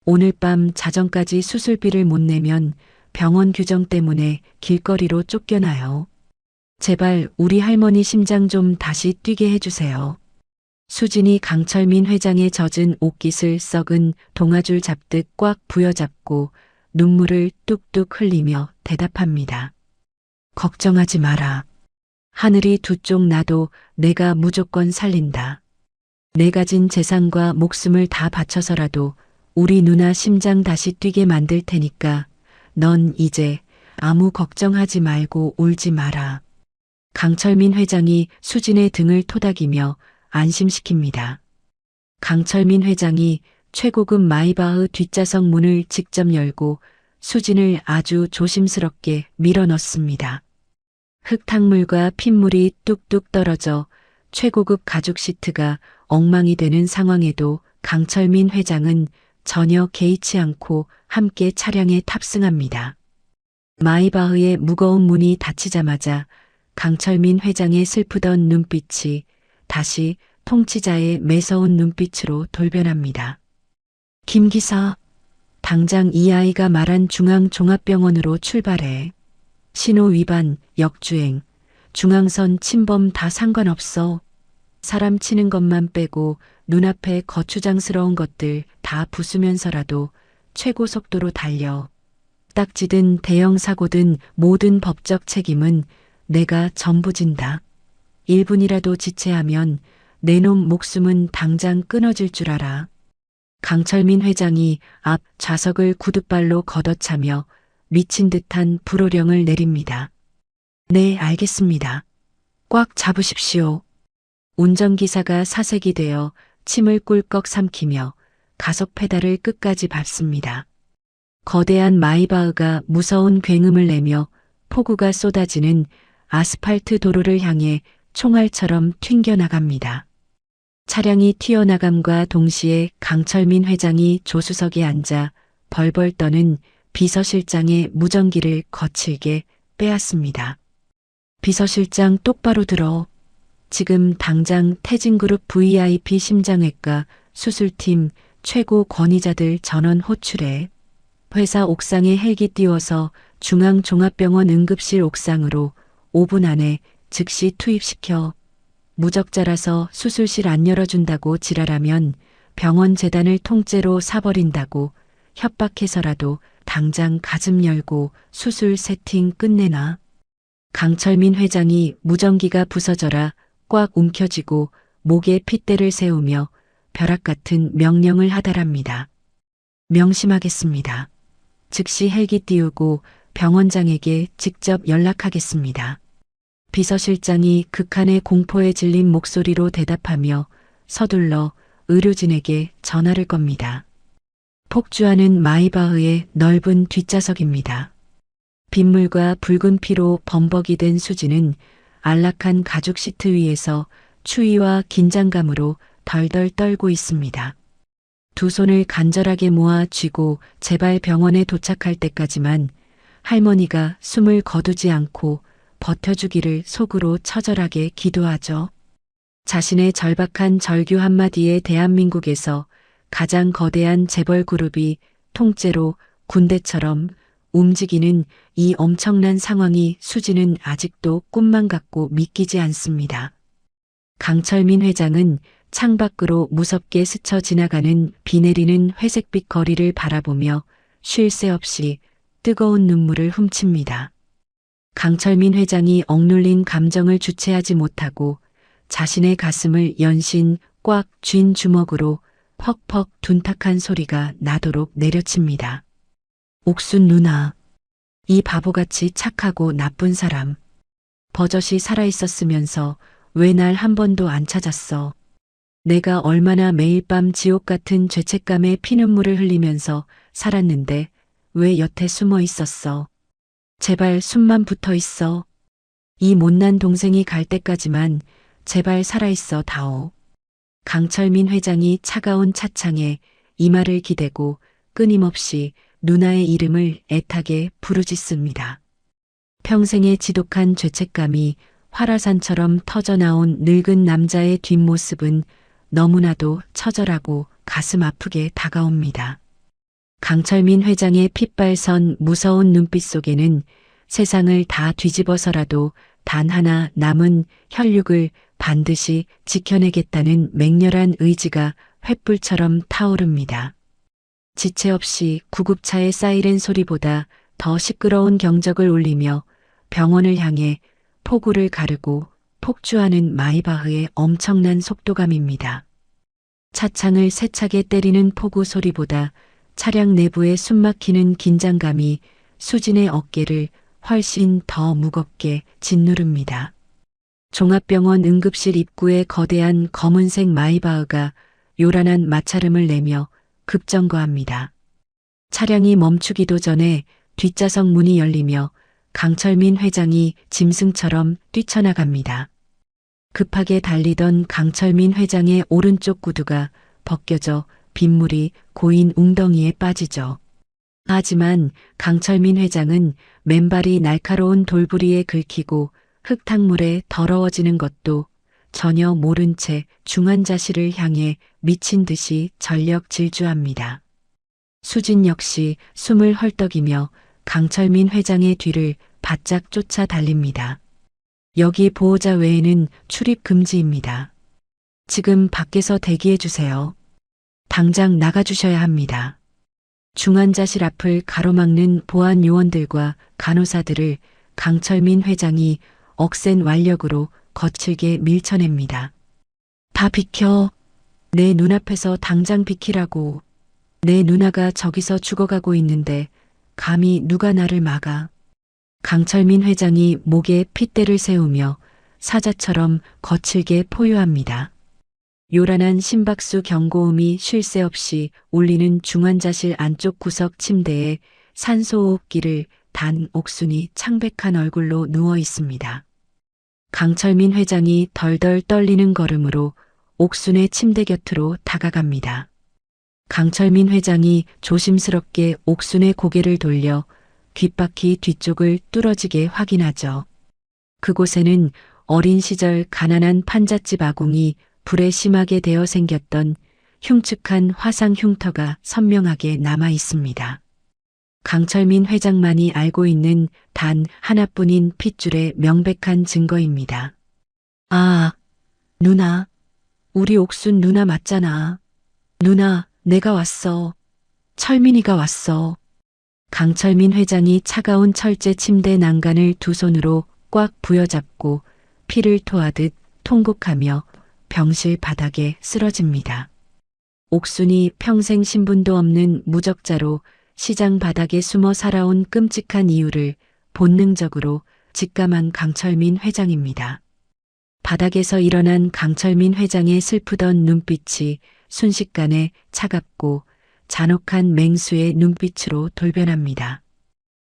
오늘 밤 자정까지 수술비를 못 내면 병원 규정 때문에 길거리로 쫓겨나요. 제발 우리 할머니 심장 좀 다시 뛰게 해주세요. 수진이 강철민 회장의 젖은 옷깃을 썩은 동아줄 잡듯 꽉 부여잡고 눈물을 뚝뚝 흘리며 대답합니다. 걱정하지 마라. 하늘이 두 쪽 나도 내가 무조건 살린다. 내 가진 재산과 목숨을 다 바쳐서라도 우리 누나 심장 다시 뛰게 만들 테니까 넌 이제 아무 걱정하지 말고 울지 마라. 강철민 회장이 수진의 등을 토닥이며 안심시킵니다. 강철민 회장이 최고급 마이바흐 뒷좌석 문을 직접 열고 수진을 아주 조심스럽게 밀어넣습니다. 흙탕물과 핏물이 뚝뚝 떨어져 최고급 가죽 시트가 엉망이 되는 상황에도 강철민 회장은 전혀 개의치 않고 함께 차량에 탑승합니다. 마이바흐의 무거운 문이 닫히자마자 강철민 회장의 슬프던 눈빛이 다시 통치자의 매서운 눈빛으로 돌변합니다. 김 기사, 당장 이 아이가 말한 중앙종합병원으로 출발해. 신호 위반, 역주행, 중앙선 침범 다 상관없어. 사람 치는 것만 빼고 눈앞에 거추장스러운 것들 다 부수면서라도 최고 속도로 달려. 딱지든 대형 사고든 모든 법적 책임은 내가 전부 진다. 1분이라도 지체하면 내 놈 목숨은 당장 끊어질 줄 알아. 강철민 회장이 앞 좌석을 구둣발로 걷어차며 미친 듯한 불호령을 내립니다. 네, 알겠습니다. 꽉 잡으십시오. 운전기사가 사색이 되어 침을 꿀꺽 삼키며 가속 페달을 끝까지 밟습니다. 거대한 마이바흐가 무서운 굉음을 내며 폭우가 쏟아지는 아스팔트 도로를 향해 총알처럼 튕겨나갑니다. 차량이 튀어나감과 동시에 강철민 회장이 조수석에 앉아 벌벌 떠는 비서실장의 무전기를 거칠게 빼앗습니다. 비서실장 똑바로 들어. 지금 당장 태진그룹 VIP 심장외과 수술팀 최고 권위자들 전원 호출해. 회사 옥상에 헬기 띄워서 중앙종합병원 응급실 옥상으로 5분 안에 즉시 투입시켜. 무적자라서 수술실 안 열어준다고 지랄하면 병원 재단을 통째로 사버린다고 협박해서라도 당장 가슴 열고 수술 세팅 끝내놔. 강철민 회장이 무전기가 부서져라 꽉 움켜쥐고 목에 핏대를 세우며 벼락 같은 명령을 하달합니다. 명심하겠습니다. 즉시 헬기 띄우고 병원장에게 직접 연락하겠습니다. 비서실장이 극한의 공포에 질린 목소리로 대답하며 서둘러 의료진에게 전화를 겁니다. 폭주하는 마이바흐의 넓은 뒷좌석입니다. 빗물과 붉은 피로 범벅이 된 수지는 안락한 가죽 시트 위에서 추위와 긴장감으로 덜덜 떨고 있습니다. 두 손을 간절하게 모아 쥐고 제발 병원에 도착할 때까지만 할머니가 숨을 거두지 않고 버텨주기를 속으로 처절하게 기도하죠. 자신의 절박한 절규 한마디에 대한민국에서 가장 거대한 재벌 그룹이 통째로 군대처럼 움직이는 이 엄청난 상황이 수지는 아직도 꿈만 같고 믿기지 않습니다. 강철민 회장은 창밖으로 무섭게 스쳐 지나가는 비 내리는 회색빛 거리를 바라보며 쉴 새 없이 뜨거운 눈물을 훔칩니다. 강철민 회장이 억눌린 감정을 주체하지 못하고 자신의 가슴을 연신 꽉 쥔 주먹으로 퍽퍽 둔탁한 소리가 나도록 내려칩니다. 옥순 누나, 이 바보같이 착하고 나쁜 사람. 버젓이 살아있었으면서 왜 날 한 번도 안 찾았어. 내가 얼마나 매일 밤 지옥 같은 죄책감에 피눈물을 흘리면서 살았는데 왜 여태 숨어 있었어. 제발 숨만 붙어 있어. 이 못난 동생이 갈 때까지만 제발 살아있어 다오. 강철민 회장이 차가운 차창에 이마를 기대고 끊임없이 누나의 이름을 애타게 부르짖습니다. 평생의 지독한 죄책감이 활화산처럼 터져나온 늙은 남자의 뒷모습은 너무나도 처절하고 가슴 아프게 다가옵니다. 강철민 회장의 핏발선 무서운 눈빛 속에는 세상을 다 뒤집어서라도 단 하나 남은 혈육을 반드시 지켜내겠다는 맹렬한 의지가 횃불처럼 타오릅니다. 지체 없이 구급차의 사이렌 소리보다 더 시끄러운 경적을 울리며 병원을 향해 폭우를 가르고 폭주하는 마이바흐의 엄청난 속도감입니다. 차창을 세차게 때리는 폭우 소리보다 차량 내부에 숨막히는 긴장감이 수진의 어깨를 훨씬 더 무겁게 짓누릅니다. 종합병원 응급실 입구에 거대한 검은색 마이바흐가 요란한 마찰음을 내며 급정거합니다. 차량이 멈추기도 전에 뒷좌석 문이 열리며 강철민 회장이 짐승처럼 뛰쳐나갑니다. 급하게 달리던 강철민 회장의 오른쪽 구두가 벗겨져 빗물이 고인 웅덩이에 빠지죠. 하지만 강철민 회장은 맨발이 날카로운 돌부리에 긁히고 흙탕물에 더러워지는 것도 전혀 모른 채 중환자실을 향해 미친 듯이 전력 질주합니다. 수진 역시 숨을 헐떡이며 강철민 회장의 뒤를 바짝 쫓아 달립니다. 여기 보호자 외에는 출입 금지입니다. 지금 밖에서 대기해 주세요. 당장 나가주셔야 합니다. 중환자실 앞을 가로막는 보안 요원들과 간호사들을 강철민 회장이 억센 완력으로 거칠게 밀쳐냅니다. 다 비켜. 내 눈앞에서 당장 비키라고. 내 누나가 저기서 죽어가고 있는데 감히 누가 나를 막아. 강철민 회장이 목에 핏대를 세우며 사자처럼 거칠게 포효합니다. 요란한 심박수 경고음이 쉴 새 없이 울리는 중환자실 안쪽 구석 침대에 산소호흡기를 단 옥순이 창백한 얼굴로 누워 있습니다. 강철민 회장이 덜덜 떨리는 걸음으로 옥순의 침대 곁으로 다가갑니다. 강철민 회장이 조심스럽게 옥순의 고개를 돌려 귓바퀴 뒤쪽을 뚫어지게 확인하죠. 그곳에는 어린 시절 가난한 판잣집 아궁이 불에 심하게 데어 생겼던 흉측한 화상 흉터가 선명하게 남아 있습니다. 강철민 회장만이 알고 있는 단 하나뿐인 핏줄의 명백한 증거입니다. 아, 누나. 우리 옥순 누나 맞잖아. 누나, 내가 왔어. 철민이가 왔어. 강철민 회장이 차가운 철제 침대 난간을 두 손으로 꽉 부여잡고 피를 토하듯 통곡하며 병실 바닥에 쓰러집니다. 옥순이 평생 신분도 없는 무적자로 시장 바닥에 숨어 살아온 끔찍한 이유를 본능적으로 직감한 강철민 회장입니다. 바닥에서 일어난 강철민 회장의 슬프던 눈빛이 순식간에 차갑고 잔혹한 맹수의 눈빛으로 돌변합니다.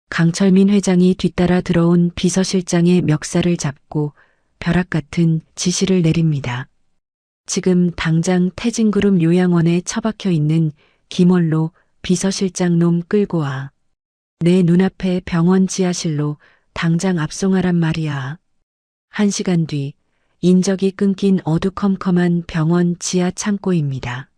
강철민 회장이 뒤따라 들어온 비서실장의 멱살을 잡고 벼락 같은 지시를 내립니다. 지금 당장 태진그룹 요양원에 처박혀 있는 김원로 비서실장 놈 끌고 와. 내 눈앞에 병원 지하실로 당장 압송하란 말이야. 1시간 뒤 인적이 끊긴 어두컴컴한 병원 지하 창고입니다.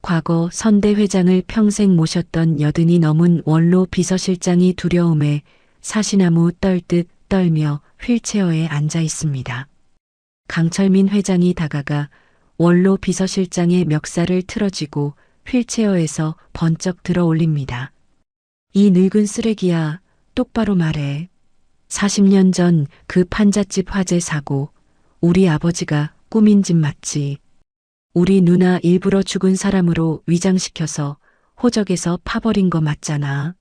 과거 선대 회장을 평생 모셨던 80이 넘은 원로 비서실장이 두려움에 사시나무 떨듯 떨며 휠체어에 앉아 있습니다. 강철민 회장이 다가가 원로 비서실장의 멱살을 틀어쥐고 휠체어에서 번쩍 들어 올립니다. 이 늙은 쓰레기야, 똑바로 말해. 40년 전 그 판잣집 화재 사고, 우리 아버지가 꾸민 집 맞지. 우리 누나 일부러 죽은 사람으로 위장시켜서 호적에서 파버린 거 맞잖아.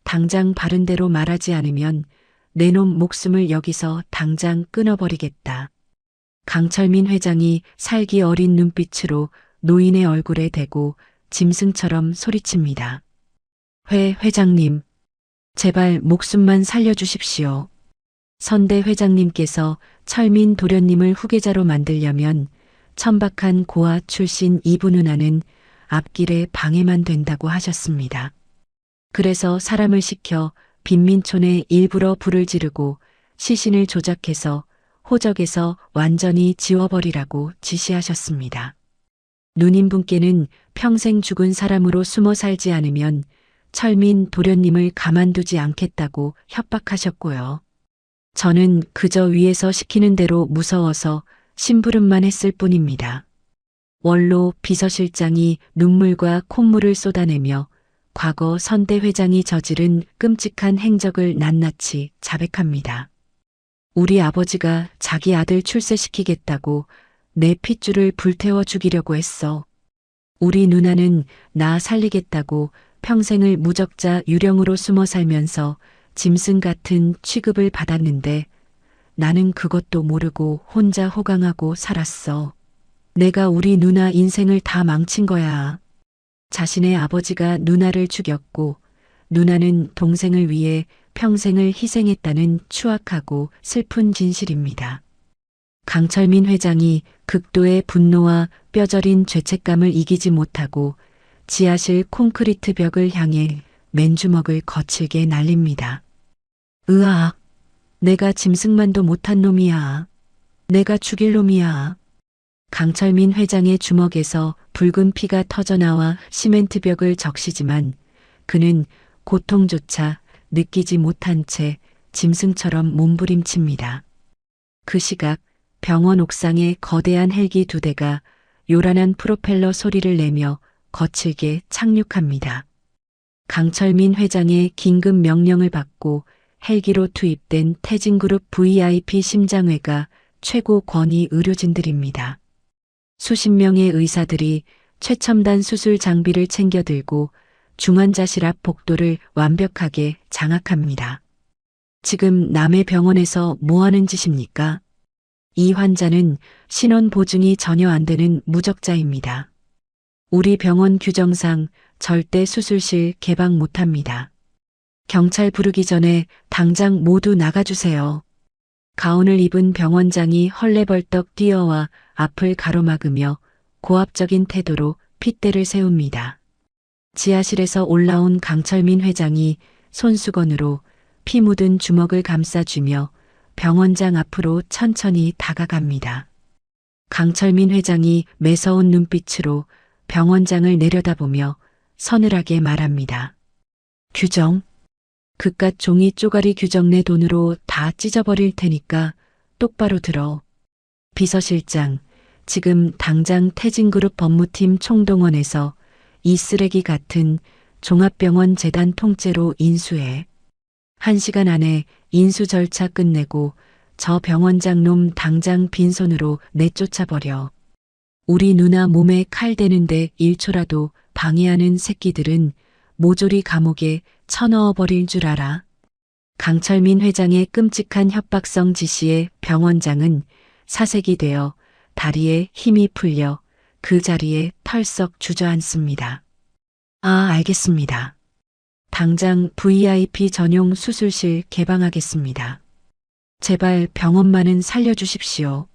당장 바른 대로 말하지 않으면 내 놈 목숨을 여기서 당장 끊어버리겠다. 강철민 회장이 살기 어린 눈빛으로 노인의 얼굴에 대고 짐승처럼 소리칩니다. 회장님, 제발 목숨만 살려주십시오. 선대 회장님께서 철민 도련님을 후계자로 만들려면 천박한 고아 출신 이부 누나는 앞길에 방해만 된다고 하셨습니다. 그래서 사람을 시켜 빈민촌에 일부러 불을 지르고 시신을 조작해서 호적에서 완전히 지워버리라고 지시하셨습니다. 누님분께는 평생 죽은 사람으로 숨어 살지 않으면 철민 도련님을 가만두지 않겠다고 협박하셨고요. 저는 그저 위에서 시키는 대로 무서워서 심부름만 했을 뿐입니다. 원로 비서실장이 눈물과 콧물을 쏟아내며 과거 선대 회장이 저지른 끔찍한 행적을 낱낱이 자백합니다. 우리 아버지가 자기 아들 출세시키겠다고 내 핏줄을 불태워 죽이려고 했어. 우리 누나는 나 살리겠다고 평생을 무적자 유령으로 숨어 살면서 짐승 같은 취급을 받았는데 나는 그것도 모르고 혼자 호강하고 살았어. 내가 우리 누나 인생을 다 망친 거야. 자신의 아버지가 누나를 죽였고 누나는 동생을 위해 평생을 희생했다는 추악하고 슬픈 진실입니다. 강철민 회장이 극도의 분노와 뼈저린 죄책감을 이기지 못하고 지하실 콘크리트 벽을 향해 맨주먹을 거칠게 날립니다. 으악, 내가 짐승만도 못한 놈이야. 내가 죽일 놈이야. 강철민 회장의 주먹에서 붉은 피가 터져나와 시멘트 벽을 적시지만 그는 고통조차 느끼지 못한 채 짐승처럼 몸부림칩니다. 그 시각 병원 옥상에 거대한 헬기 2대가 요란한 프로펠러 소리를 내며 거칠게 착륙합니다. 강철민 회장의 긴급 명령을 받고 헬기로 투입된 태진그룹 VIP 심장외과 최고 권위 의료진들입니다. 수십 명의 의사들이 최첨단 수술 장비를 챙겨 들고 중환자실 앞 복도를 완벽하게 장악합니다. 지금 남의 병원에서 뭐 하는 짓입니까? 이 환자는 신원 보증이 전혀 안 되는 무적자입니다. 우리 병원 규정상 절대 수술실 개방 못합니다. 경찰 부르기 전에 당장 모두 나가주세요. 가운을 입은 병원장이 헐레벌떡 뛰어와 앞을 가로막으며 고압적인 태도로 핏대를 세웁니다. 지하실에서 올라온 강철민 회장이 손수건으로 피 묻은 주먹을 감싸주며 병원장 앞으로 천천히 다가갑니다. 강철민 회장이 매서운 눈빛으로 병원장을 내려다보며 서늘하게 말합니다. 규정. 그깟 종이 쪼가리 규정 내 돈으로 다 찢어버릴 테니까 똑바로 들어. 비서실장, 지금 당장 태진그룹 법무팀 총동원해서 이 쓰레기 같은 종합병원 재단 통째로 인수해. 1시간 안에 인수 절차 끝내고 저 병원장 놈 당장 빈손으로 내쫓아버려. 우리 누나 몸에 칼 대는데 1초라도 방해하는 새끼들은 모조리 감옥에 쳐넣어버릴 줄 알아. 강철민 회장의 끔찍한 협박성 지시에 병원장은 사색이 되어 다리에 힘이 풀려 그 자리에 털썩 주저앉습니다. 아, 알겠습니다. 당장 VIP 전용 수술실 개방하겠습니다. 제발 병원만은 살려주십시오.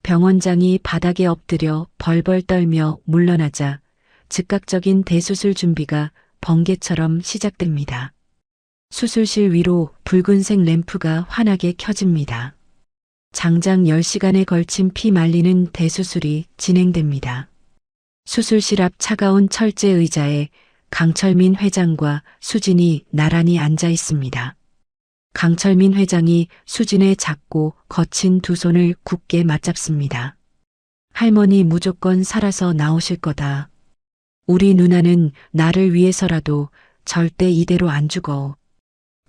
병원장이 바닥에 엎드려 벌벌 떨며 물러나자 즉각적인 대수술 준비가 번개처럼 시작됩니다. 수술실 위로 붉은색 램프가 환하게 켜집니다. 장장 10시간에 걸친 피 말리는 대수술이 진행됩니다. 수술실 앞 차가운 철제 의자에 강철민 회장과 수진이 나란히 앉아 있습니다. 강철민 회장이 수진의 작고 거친 두 손을 굳게 맞잡습니다. 할머니 무조건 살아서 나오실 거다. 우리 누나는 나를 위해서라도 절대 이대로 안 죽어.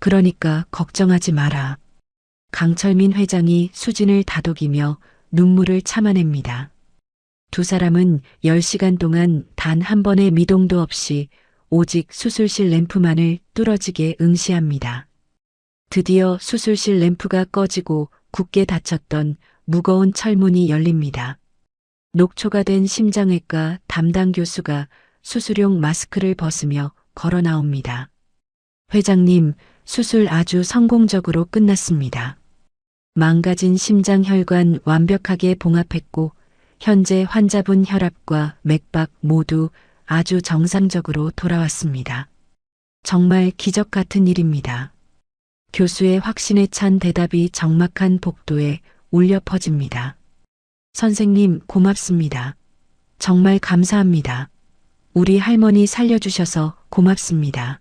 그러니까 걱정하지 마라. 강철민 회장이 수진을 다독이며 눈물을 참아냅니다. 두 사람은 10시간 동안 단 한 번의 미동도 없이 오직 수술실 램프만을 뚫어지게 응시합니다. 드디어 수술실 램프가 꺼지고 굳게 닫혔던 무거운 철문이 열립니다. 녹초가 된 심장외과 담당 교수가 수술용 마스크를 벗으며 걸어 나옵니다. 회장님, 수술 아주 성공적으로 끝났습니다. 망가진 심장 혈관 완벽하게 봉합했고 현재 환자분 혈압과 맥박 모두 아주 정상적으로 돌아왔습니다. 정말 기적 같은 일입니다. 교수의 확신에 찬 대답이 적막한 복도에 울려 퍼집니다. 선생님, 고맙습니다. 정말 감사합니다. 우리 할머니 살려주셔서 고맙습니다.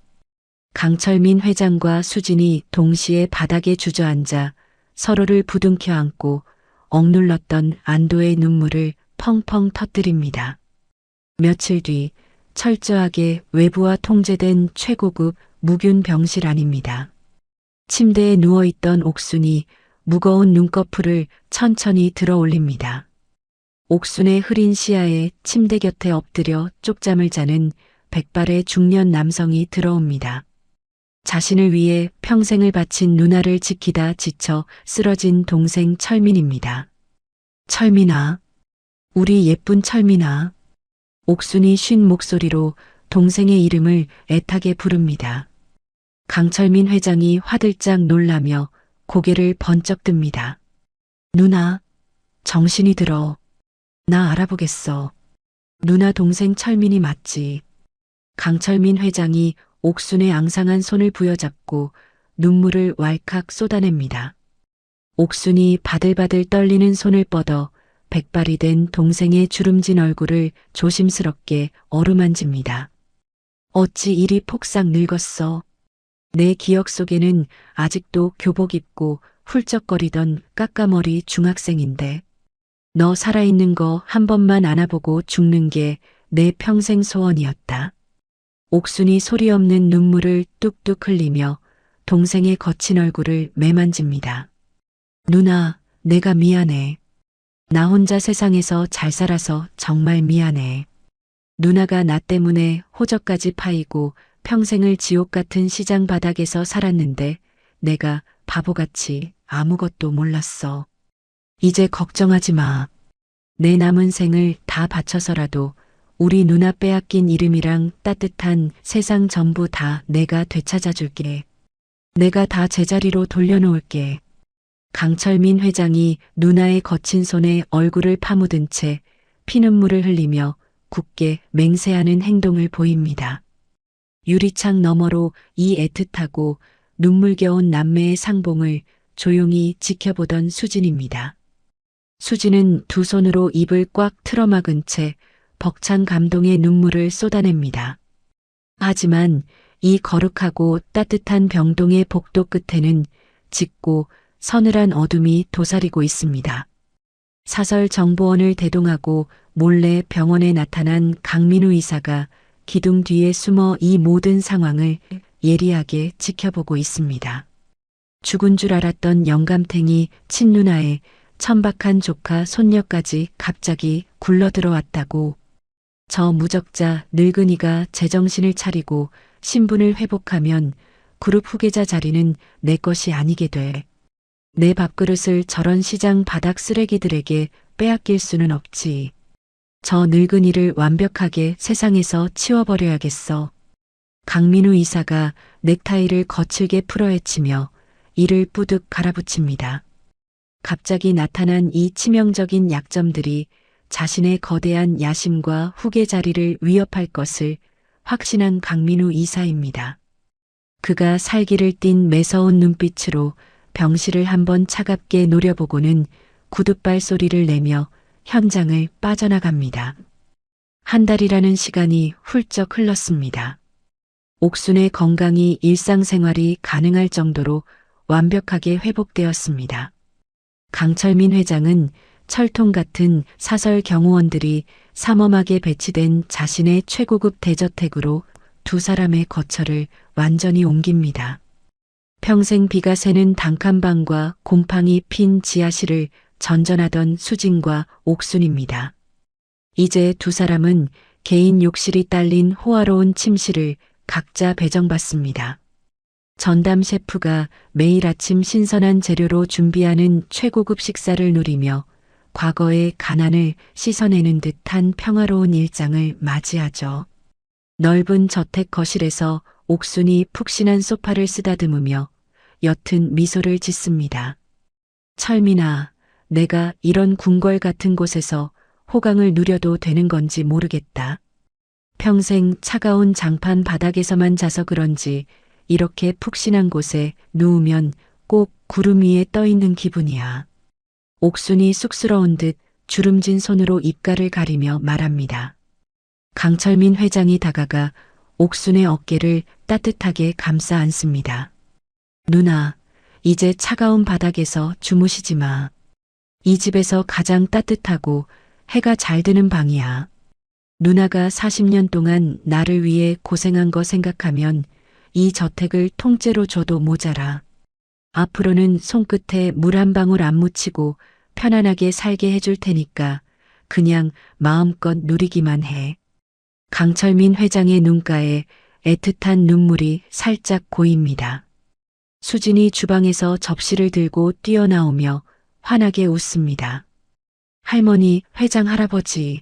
강철민 회장과 수진이 동시에 바닥에 주저앉아 서로를 부둥켜 안고 억눌렀던 안도의 눈물을 펑펑 터뜨립니다. 며칠 뒤 철저하게 외부와 통제된 최고급 무균 병실 안입니다. 침대에 누워있던 옥순이 무거운 눈꺼풀을 천천히 들어 올립니다. 옥순의 흐린 시야에 침대 곁에 엎드려 쪽잠을 자는 백발의 중년 남성이 들어옵니다. 자신을 위해 평생을 바친 누나를 지키다 지쳐 쓰러진 동생 철민입니다. 철민아, 우리 예쁜 철민아. 옥순이 쉰 목소리로 동생의 이름을 애타게 부릅니다. 강철민 회장이 화들짝 놀라며 고개를 번쩍 듭니다. 누나, 정신이 들어. 나 알아보겠어. 누나 동생 철민이 맞지. 강철민 회장이 옥순의 앙상한 손을 부여잡고 눈물을 왈칵 쏟아냅니다. 옥순이 바들바들 떨리는 손을 뻗어 백발이 된 동생의 주름진 얼굴을 조심스럽게 어루만집니다. 어찌 이리 폭삭 늙었어. 내 기억 속에는 아직도 교복 입고 훌쩍거리던 까까머리 중학생인데. 너 살아있는 거 한 번만 안아보고 죽는 게 내 평생 소원이었다. 옥순이 소리 없는 눈물을 뚝뚝 흘리며 동생의 거친 얼굴을 매만집니다. 누나, 내가 미안해. 나 혼자 세상에서 잘 살아서 정말 미안해. 누나가 나 때문에 호적까지 파이고 평생을 지옥 같은 시장 바닥에서 살았는데 내가 바보같이 아무것도 몰랐어. 이제 걱정하지 마. 내 남은 생을 다 바쳐서라도 우리 누나 빼앗긴 이름이랑 따뜻한 세상 전부 다 내가 되찾아 줄게. 내가 다 제자리로 돌려놓을게. 강철민 회장이 누나의 거친 손에 얼굴을 파묻은 채 피눈물을 흘리며 굳게 맹세하는 행동을 보입니다. 유리창 너머로 이 애틋하고 눈물겨운 남매의 상봉을 조용히 지켜보던 수진입니다. 수진은 두 손으로 입을 꽉 틀어막은 채 벅찬 감동의 눈물을 쏟아냅니다. 하지만 이 거룩하고 따뜻한 병동의 복도 끝에는 짙고 서늘한 어둠이 도사리고 있습니다. 사설 정보원을 대동하고 몰래 병원에 나타난 강민우 의사가 기둥 뒤에 숨어 이 모든 상황을 예리하게 지켜보고 있습니다. 죽은 줄 알았던 영감탱이 친누나의 천박한 조카 손녀까지 갑자기 굴러들어왔다고. 저 무적자 늙은이가 제정신을 차리고 신분을 회복하면 그룹 후계자 자리는 내 것이 아니게 돼. 내 밥그릇을 저런 시장 바닥 쓰레기들에게 빼앗길 수는 없지. 저 늙은이를 완벽하게 세상에서 치워버려야겠어. 강민우 이사가 넥타이를 거칠게 풀어헤치며 이를 뿌득 갈아붙입니다. 갑자기 나타난 이 치명적인 약점들이 자신의 거대한 야심과 후계 자리를 위협할 것을 확신한 강민우 이사입니다. 그가 살기를 띤 매서운 눈빛으로 병실을 한번 차갑게 노려보고는 구둣발 소리를 내며 현장을 빠져나갑니다. 한 달이라는 시간이 훌쩍 흘렀습니다. 옥순의 건강이 일상생활이 가능할 정도로 완벽하게 회복되었습니다. 강철민 회장은 철통 같은 사설 경호원들이 삼엄하게 배치된 자신의 최고급 대저택으로 두 사람의 거처를 완전히 옮깁니다. 평생 비가 새는 단칸방과 곰팡이 핀 지하실을 전전하던 수진과 옥순입니다. 이제 두 사람은 개인 욕실이 딸린 호화로운 침실을 각자 배정받습니다. 전담 셰프가 매일 아침 신선한 재료로 준비하는 최고급 식사를 누리며 과거의 가난을 씻어내는 듯한 평화로운 일상을 맞이하죠. 넓은 저택 거실에서 옥순이 푹신한 소파를 쓰다듬으며 옅은 미소를 짓습니다. 철민아, 내가 이런 궁궐 같은 곳에서 호강을 누려도 되는 건지 모르겠다. 평생 차가운 장판 바닥에서만 자서 그런지 이렇게 푹신한 곳에 누우면 꼭 구름 위에 떠 있는 기분이야. 옥순이 쑥스러운 듯 주름진 손으로 입가를 가리며 말합니다. 강철민 회장이 다가가 옥순의 어깨를 따뜻하게 감싸 안습니다. 누나, 이제 차가운 바닥에서 주무시지 마. 이 집에서 가장 따뜻하고 해가 잘 드는 방이야. 누나가 40년 동안 나를 위해 고생한 거 생각하면 이 저택을 통째로 줘도 모자라. 앞으로는 손끝에 물 한 방울 안 묻히고 편안하게 살게 해줄 테니까 그냥 마음껏 누리기만 해. 강철민 회장의 눈가에 애틋한 눈물이 살짝 고입니다. 수진이 주방에서 접시를 들고 뛰어나오며 환하게 웃습니다. 할머니, 회장 할아버지,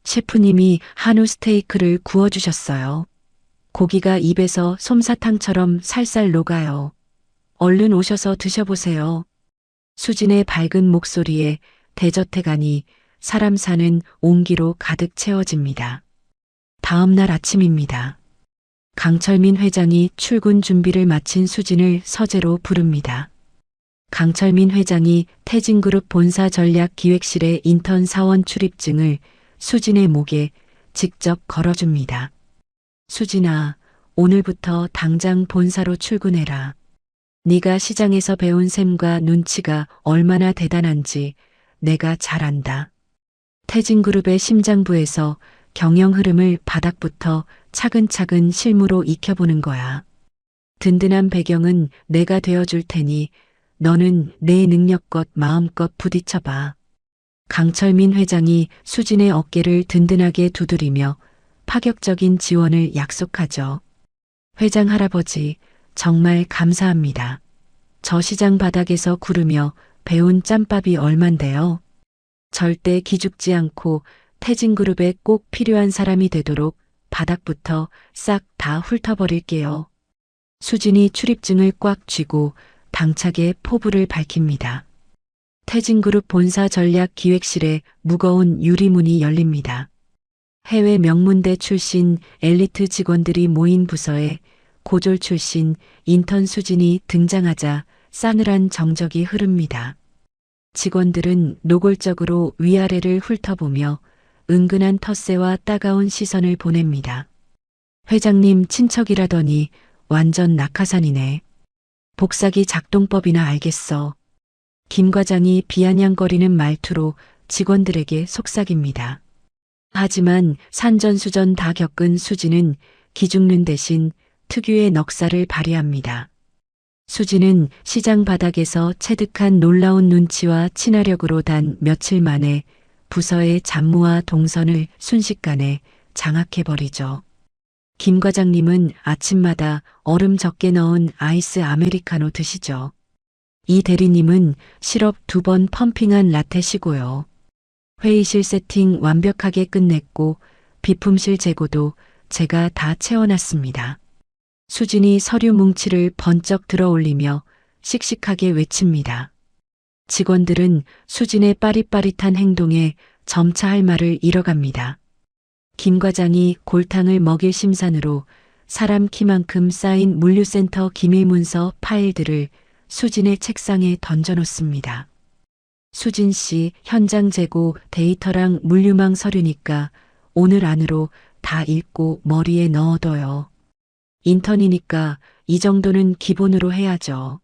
셰프님이 한우 스테이크를 구워주셨어요. 고기가 입에서 솜사탕처럼 살살 녹아요. 얼른 오셔서 드셔보세요. 수진의 밝은 목소리에 대저택 안이 사람 사는 온기로 가득 채워집니다. 다음 날 아침입니다. 강철민 회장이 출근 준비를 마친 수진을 서재로 부릅니다. 강철민 회장이 태진그룹 본사 전략기획실의 인턴 사원 출입증을 수진의 목에 직접 걸어줍니다. 수진아, 오늘부터 당장 본사로 출근해라. 네가 시장에서 배운 셈과 눈치가 얼마나 대단한지 내가 잘 안다. 태진그룹의 심장부에서 경영 흐름을 바닥부터 차근차근 실무로 익혀보는 거야. 든든한 배경은 내가 되어줄 테니 너는 내 능력껏 마음껏 부딪혀봐. 강철민 회장이 수진의 어깨를 든든하게 두드리며 파격적인 지원을 약속하죠. 회장 할아버지, 정말 감사합니다. 저 시장 바닥에서 구르며 배운 짬밥이 얼만데요. 절대 기죽지 않고 태진그룹에 꼭 필요한 사람이 되도록 바닥부터 싹 다 훑어버릴게요. 수진이 출입증을 꽉 쥐고 당차게 포부를 밝힙니다. 태진그룹 본사 전략기획실에 무거운 유리문이 열립니다. 해외 명문대 출신 엘리트 직원들이 모인 부서에 고졸 출신 인턴 수진이 등장하자 싸늘한 정적이 흐릅니다. 직원들은 노골적으로 위아래를 훑어보며 은근한 텃세와 따가운 시선을 보냅니다. 회장님 친척이라더니 완전 낙하산이네. 복사기 작동법이나 알겠어. 김 과장이 비아냥거리는 말투로 직원들에게 속삭입니다. 하지만 산전수전 다 겪은 수진은 기죽는 대신 특유의 넉살을 발휘합니다. 수진은 시장 바닥에서 체득한 놀라운 눈치와 친화력으로 단 며칠 만에 부서의 잡무와 동선을 순식간에 장악해버리죠. 김 과장님은 아침마다 얼음 적게 넣은 아이스 아메리카노 드시죠. 이 대리님은 시럽 2번 펌핑한 라떼시고요. 회의실 세팅 완벽하게 끝냈고 비품실 재고도 제가 다 채워놨습니다. 수진이 서류 뭉치를 번쩍 들어 올리며 씩씩하게 외칩니다. 직원들은 수진의 빠릿빠릿한 행동에 점차 할 말을 잃어갑니다. 김 과장이 골탕을 먹일 심산으로 사람 키만큼 쌓인 물류센터 기밀문서 파일들을 수진의 책상에 던져놓습니다. 수진 씨 현장 재고 데이터랑 물류망 서류니까 오늘 안으로 다 읽고 머리에 넣어둬요. 인턴이니까 이 정도는 기본으로 해야죠.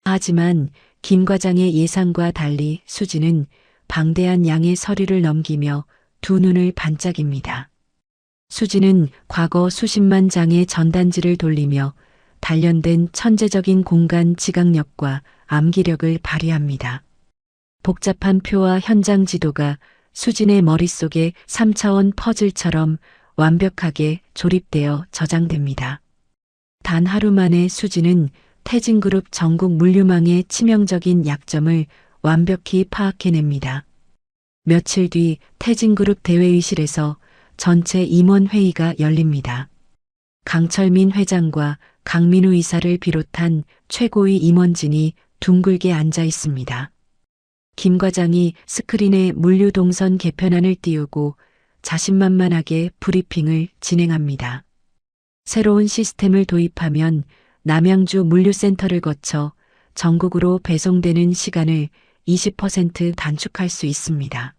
하지만 김 과장의 예상과 달리 수진은 방대한 양의 서류를 넘기며 두 눈을 반짝입니다. 수진은 과거 수십만 장의 전단지를 돌리며 단련된 천재적인 공간 지각력과 암기력을 발휘합니다. 복잡한 표와 현장 지도가 수진의 머릿속에 3차원 퍼즐처럼 완벽하게 조립되어 저장됩니다. 단 하루 만에 수진은 태진그룹 전국 물류망의 치명적인 약점을 완벽히 파악해냅니다. 며칠 뒤 태진그룹 대회의실에서 전체 임원회의가 열립니다. 강철민 회장과 강민우 이사를 비롯한 최고위 임원진이 둥글게 앉아 있습니다. 김 과장이 스크린에 물류 동선 개편안을 띄우고 자신만만하게 브리핑을 진행합니다. 새로운 시스템을 도입하면 남양주 물류센터를 거쳐 전국으로 배송되는 시간을 20% 단축할 수 있습니다.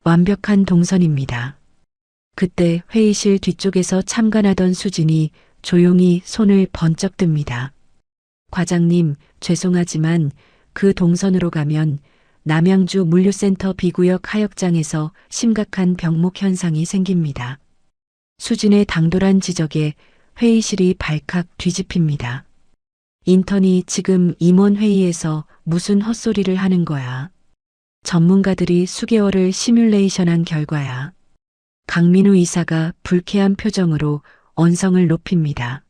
완벽한 동선입니다. 그때 회의실 뒤쪽에서 참관하던 수진이 조용히 손을 번쩍 듭니다. 과장님, 죄송하지만 그 동선으로 가면 남양주 물류센터 B구역 하역장에서 심각한 병목 현상이 생깁니다. 수진의 당돌한 지적에 회의실이 발칵 뒤집힙니다. 인턴이 지금 임원회의에서 무슨 헛소리를 하는 거야. 전문가들이 수개월을 시뮬레이션한 결과야. 강민우 이사가 불쾌한 표정으로 언성을 높입니다.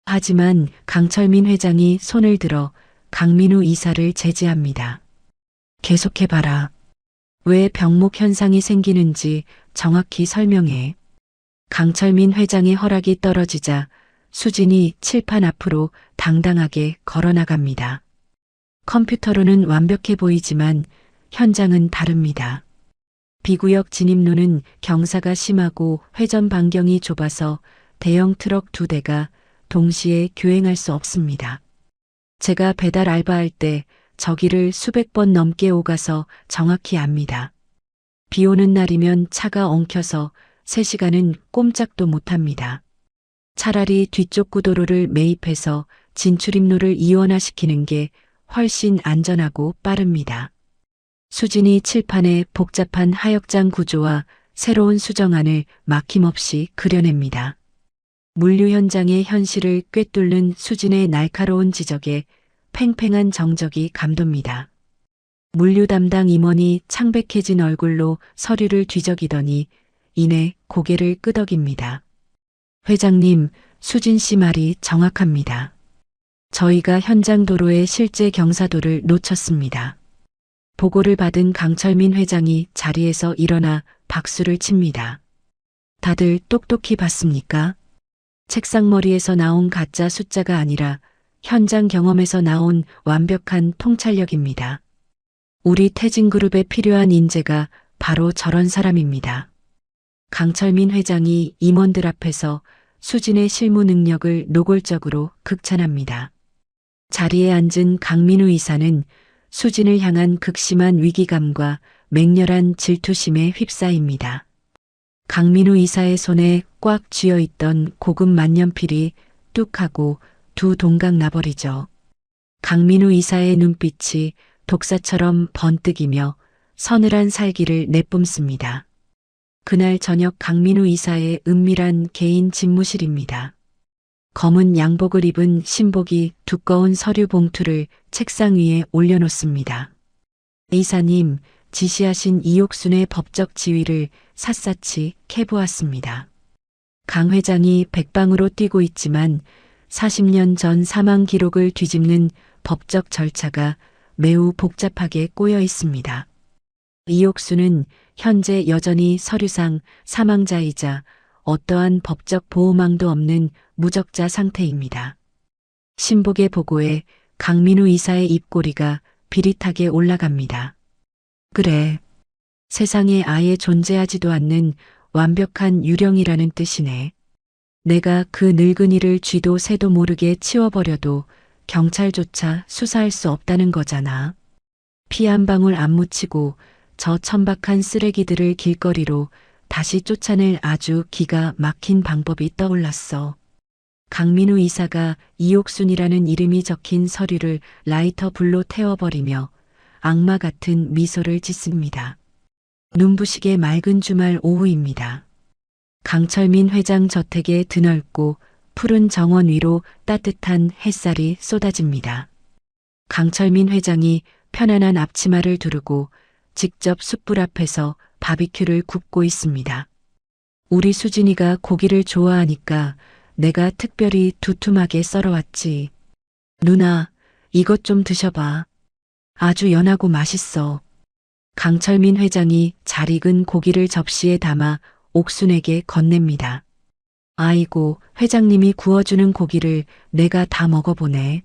하지만 강철민 회장이 손을 들어 강민우 이사를 제지합니다. 계속해봐라. 왜 병목 현상이 생기는지 정확히 설명해. 강철민 회장의 허락이 떨어지자 수진이 칠판 앞으로 당당하게 걸어나갑니다. 컴퓨터로는 완벽해 보이지만 현장은 다릅니다. B구역 진입로는 경사가 심하고 회전 반경이 좁아서 대형 트럭 2대가 동시에 교행할 수 없습니다. 제가 배달 알바할 때 저기를 수백 번 넘게 오가서 정확히 압니다. 비 오는 날이면 차가 엉켜서 3시간은 꼼짝도 못합니다. 차라리 뒤쪽 구도로를 매입해서 진출입로를 이원화시키는 게 훨씬 안전하고 빠릅니다. 수진이 칠판에 복잡한 하역장 구조와 새로운 수정안을 막힘없이 그려냅니다. 물류 현장의 현실을 꿰뚫는 수진의 날카로운 지적에 팽팽한 정적이 감돕니다. 물류 담당 임원이 창백해진 얼굴로 서류를 뒤적이더니 이내 고개를 끄덕입니다. 회장님, 수진 씨 말이 정확합니다. 저희가 현장 도로의 실제 경사도를 놓쳤습니다. 보고를 받은 강철민 회장이 자리에서 일어나 박수를 칩니다. 다들 똑똑히 봤습니까? 책상머리에서 나온 가짜 숫자가 아니라 현장 경험에서 나온 완벽한 통찰력입니다. 우리 태진그룹에 필요한 인재가 바로 저런 사람입니다. 강철민 회장이 임원들 앞에서 수진의 실무 능력을 노골적으로 극찬합니다. 자리에 앉은 강민우 이사는 수진을 향한 극심한 위기감과 맹렬한 질투심에 휩싸입니다. 강민우 이사의 손에 꽉 쥐어 있던 고급 만년필이 뚝 하고 두 동강 나버리죠. 강민우 이사의 눈빛이 독사처럼 번뜩이며 서늘한 살기를 내뿜습니다. 그날 저녁 강민우 이사의 은밀한 개인 집무실입니다. 검은 양복을 입은 신복이 두꺼운 서류 봉투를 책상 위에 올려놓습니다. 이사님, 지시하신 이옥순의 법적 지위를 샅샅이 캐보았습니다. 강 회장이 백방으로 뛰고 있지만 40년 전 사망 기록을 뒤집는 법적 절차가 매우 복잡하게 꼬여 있습니다. 이옥순은 현재 여전히 서류상 사망자이자 어떠한 법적 보호망도 없는 무적자 상태입니다. 신복의 보고에 강민우 이사의 입꼬리가 비릿하게 올라갑니다. 그래, 세상에 아예 존재하지도 않는 완벽한 유령이라는 뜻이네. 내가 그 늙은이를 쥐도 새도 모르게 치워버려도 경찰조차 수사할 수 없다는 거잖아. 피 한 방울 안 묻히고 저 천박한 쓰레기들을 길거리로 다시 쫓아낼 아주 기가 막힌 방법이 떠올랐어. 강민우 이사가 이옥순이라는 이름이 적힌 서류를 라이터 불로 태워버리며 악마 같은 미소를 짓습니다. 눈부시게 맑은 주말 오후입니다. 강철민 회장 저택의 드넓고 푸른 정원 위로 따뜻한 햇살이 쏟아집니다. 강철민 회장이 편안한 앞치마를 두르고 직접 숯불 앞에서 바비큐를 굽고 있습니다. 우리 수진이가 고기를 좋아하니까 내가 특별히 두툼하게 썰어왔지. 누나, 이것 좀 드셔봐. 아주 연하고 맛있어. 강철민 회장이 잘 익은 고기를 접시에 담아 옥순에게 건넵니다. 아이고, 회장님이 구워주는 고기를 내가 다 먹어보네.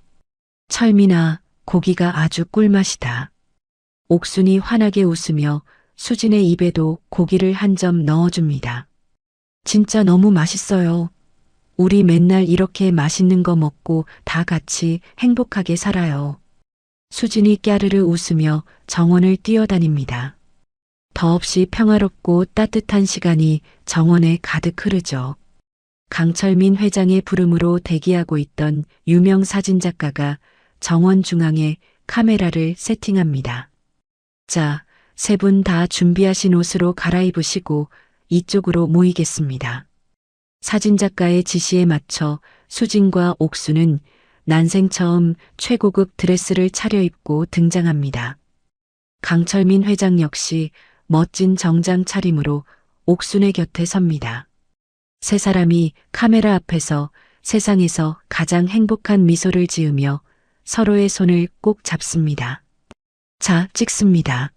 철민아, 고기가 아주 꿀맛이다. 옥순이 환하게 웃으며 수진의 입에도 고기를 한 점 넣어줍니다. 진짜 너무 맛있어요. 우리 맨날 이렇게 맛있는 거 먹고 다 같이 행복하게 살아요. 수진이 깨르르 웃으며 정원을 뛰어다닙니다. 더없이 평화롭고 따뜻한 시간이 정원에 가득 흐르죠. 강철민 회장의 부름으로 대기하고 있던 유명 사진작가가 정원 중앙에 카메라를 세팅합니다. 자, 세 분 다 준비하신 옷으로 갈아입으시고 이쪽으로 모이겠습니다. 사진작가의 지시에 맞춰 수진과 옥수는 난생 처음 최고급 드레스를 차려입고 등장합니다. 강철민 회장 역시 멋진 정장 차림으로 옥순의 곁에 섭니다. 세 사람이 카메라 앞에서 세상에서 가장 행복한 미소를 지으며 서로의 손을 꼭 잡습니다. 자, 찍습니다.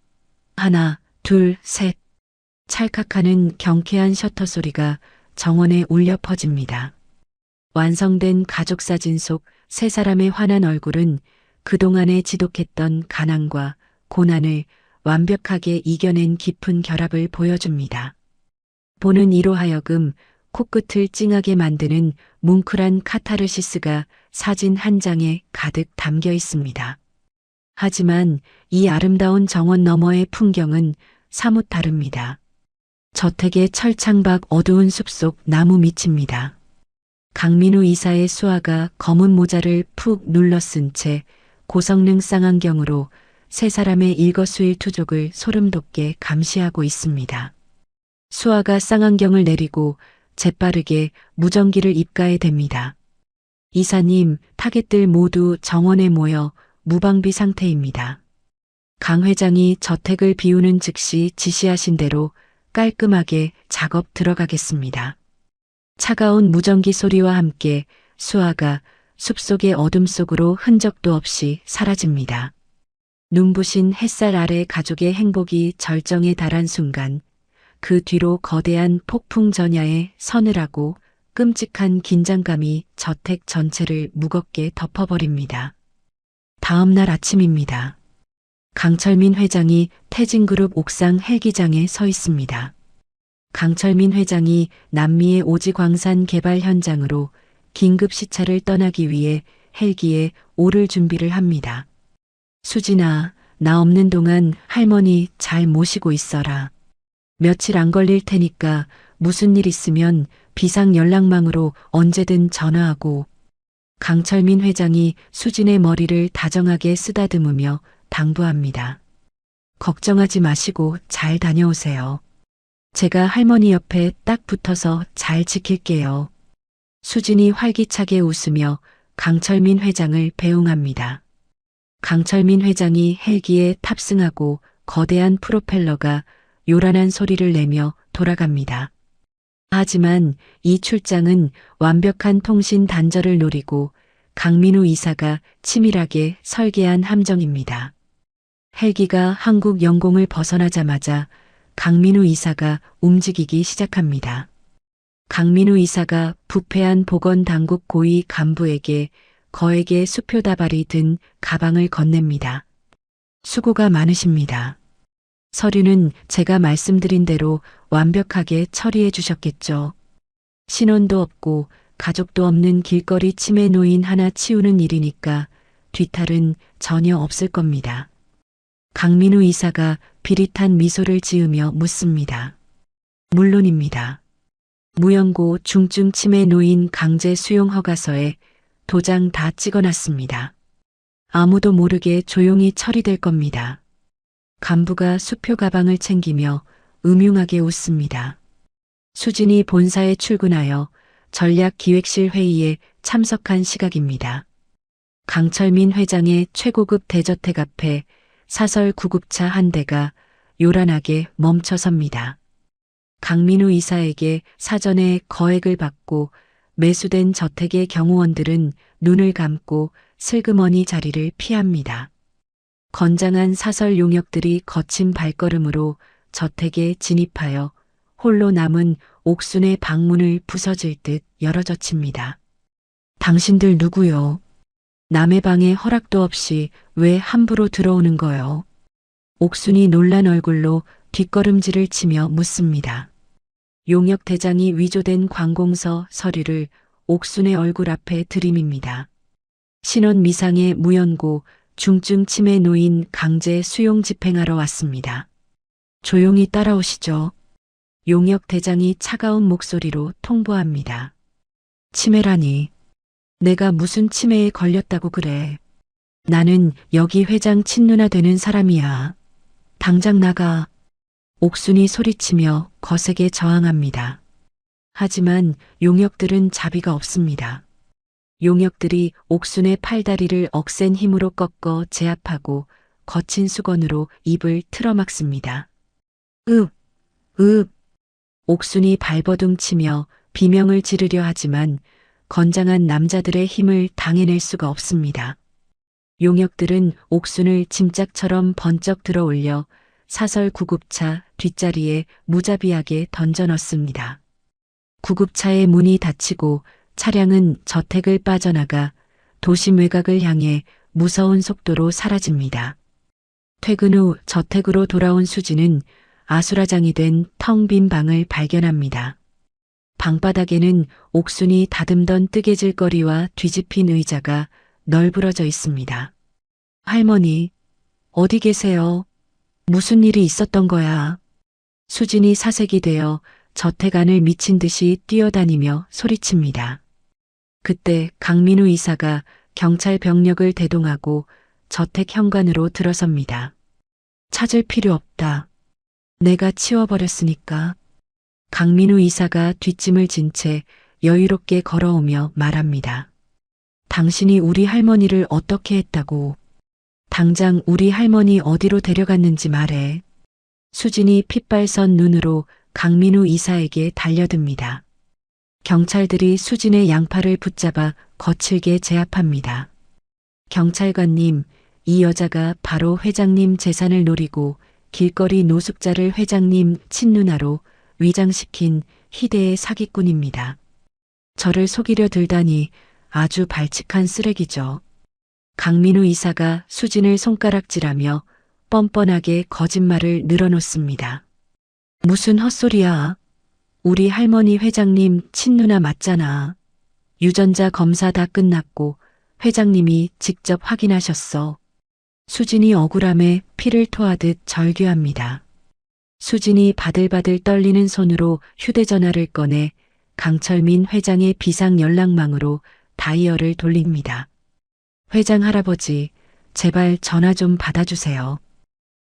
하나, 둘, 셋. 찰칵하는 경쾌한 셔터 소리가 정원에 울려 퍼집니다. 완성된 가족사진 속 세 사람의 환한 얼굴은 그동안에 지독했던 가난과 고난을 완벽하게 이겨낸 깊은 결합을 보여줍니다. 보는 이로 하여금 코끝을 찡하게 만드는 뭉클한 카타르시스가 사진 한 장에 가득 담겨 있습니다. 하지만 이 아름다운 정원 너머의 풍경은 사뭇 다릅니다. 저택의 철창밖 어두운 숲속 나무 밑입니다. 강민우 이사의 수아가 검은 모자를 푹 눌러 쓴 채 고성능 쌍안경으로 세 사람의 일거수일투족을 소름돋게 감시하고 있습니다. 수아가 쌍안경을 내리고 재빠르게 무전기를 입가에 댑니다. 이사님, 타겟들 모두 정원에 모여 무방비 상태입니다. 강 회장이 저택을 비우는 즉시 지시하신 대로 깔끔하게 작업 들어가겠습니다. 차가운 무전기 소리와 함께 수아가 숲속의 어둠 속으로 흔적도 없이 사라집니다. 눈부신 햇살 아래 가족의 행복이 절정에 달한 순간 그 뒤로 거대한 폭풍 전야의 서늘하고 끔찍한 긴장감이 저택 전체를 무겁게 덮어버립니다. 다음 날 아침입니다. 강철민 회장이 태진그룹 옥상 헬기장에 서 있습니다. 강철민 회장이 남미의 오지광산 개발 현장으로 긴급 시차를 떠나기 위해 헬기에 오를 준비를 합니다. 수진아, 나 없는 동안 할머니 잘 모시고 있어라. 며칠 안 걸릴 테니까 무슨 일 있으면 비상 연락망으로 언제든 전화하고. 강철민 회장이 수진의 머리를 다정하게 쓰다듬으며 당부합니다. 걱정하지 마시고 잘 다녀오세요. 제가 할머니 옆에 딱 붙어서 잘 지킬게요. 수진이 활기차게 웃으며 강철민 회장을 배웅합니다. 강철민 회장이 헬기에 탑승하고 거대한 프로펠러가 요란한 소리를 내며 돌아갑니다. 하지만 이 출장은 완벽한 통신 단절을 노리고 강민우 이사가 치밀하게 설계한 함정입니다. 헬기가 한국 영공을 벗어나자마자 강민우 이사가 움직이기 시작합니다. 강민우 이사가 부패한 보건당국 고위 간부에게 거액의 수표 다발이 든 가방을 건넵니다. 수고가 많으십니다. 서류는 제가 말씀드린 대로 완벽하게 처리해 주셨겠죠. 신원도 없고 가족도 없는 길거리 치매 노인 하나 치우는 일이니까 뒤탈은 전혀 없을 겁니다. 강민우 이사가 비릿한 미소를 지으며 묻습니다. 물론입니다. 무연고 중증 치매 노인 강제 수용 허가서에 도장 다 찍어놨습니다. 아무도 모르게 조용히 처리될 겁니다. 간부가 수표 가방을 챙기며 음흉하게 웃습니다. 수진이 본사에 출근하여 전략기획실 회의에 참석한 시각입니다. 강철민 회장의 최고급 대저택 앞에 사설 구급차 한 대가 요란하게 멈춰섭니다. 강민우 이사에게 사전에 거액을 받고 매수된 저택의 경호원들은 눈을 감고 슬그머니 자리를 피합니다. 건장한 사설 용역들이 거친 발걸음으로 저택에 진입하여 홀로 남은 옥순의 방문을 부서질 듯 열어젖힙니다. 당신들 누구요? 남의 방에 허락도 없이 왜 함부로 들어오는 거요? 옥순이 놀란 얼굴로 뒷걸음질을 치며 묻습니다. 용역 대장이 위조된 관공서 서류를 옥순의 얼굴 앞에 들이밉니다. 신원 미상의 무연고 중증 치매 노인 강제 수용 집행하러 왔습니다. 조용히 따라오시죠. 용역 대장이 차가운 목소리로 통보합니다. 치매라니. 내가 무슨 치매에 걸렸다고 그래. 나는 여기 회장 친누나 되는 사람이야. 당장 나가. 옥순이 소리치며 거세게 저항합니다. 하지만 용역들은 자비가 없습니다. 용역들이 옥순의 팔다리를 억센 힘으로 꺾어 제압하고 거친 수건으로 입을 틀어막습니다. 옥순이 발버둥 치며 비명을 지르려 하지만 건장한 남자들의 힘을 당해낼 수가 없습니다. 용역들은 옥순을 짐짝처럼 번쩍 들어 올려 사설 구급차 뒷자리에 무자비하게 던져 넣습니다. 구급차의 문이 닫히고 차량은 저택을 빠져나가 도심 외곽을 향해 무서운 속도로 사라집니다. 퇴근 후 저택으로 돌아온 수지는 아수라장이 된 텅 빈 방을 발견합니다. 방바닥에는 옥순이 다듬던 뜨개질거리와 뒤집힌 의자가 널브러져 있습니다. 할머니, 어디 계세요? 무슨 일이 있었던 거야? 수진이 사색이 되어 저택 안을 미친 듯이 뛰어다니며 소리칩니다. 그때 강민우 이사가 경찰 병력을 대동하고 저택 현관으로 들어섭니다. 찾을 필요 없다. 내가 치워버렸으니까. 강민우 이사가 뒷짐을 진 채 여유롭게 걸어오며 말합니다. 당신이 우리 할머니를 어떻게 했다고. 당장 우리 할머니 어디로 데려갔는지 말해. 수진이 핏발선 눈으로 강민우 이사에게 달려듭니다. 경찰들이 수진의 양팔을 붙잡아 거칠게 제압합니다. 경찰관님, 이 여자가 바로 회장님 재산을 노리고 길거리 노숙자를 회장님 친누나로 위장시킨 희대의 사기꾼입니다. 저를 속이려 들다니 아주 발칙한 쓰레기죠. 강민우 이사가 수진을 손가락질하며 뻔뻔하게 거짓말을 늘어놓습니다. 무슨 헛소리야. 우리 할머니 회장님 친누나 맞잖아. 유전자 검사 다 끝났고 회장님이 직접 확인하셨어. 수진이 억울함에 피를 토하듯 절규합니다. 수진이 바들바들 떨리는 손으로 휴대전화를 꺼내 강철민 회장의 비상 연락망으로 다이얼을 돌립니다. 회장 할아버지, 제발 전화 좀 받아주세요.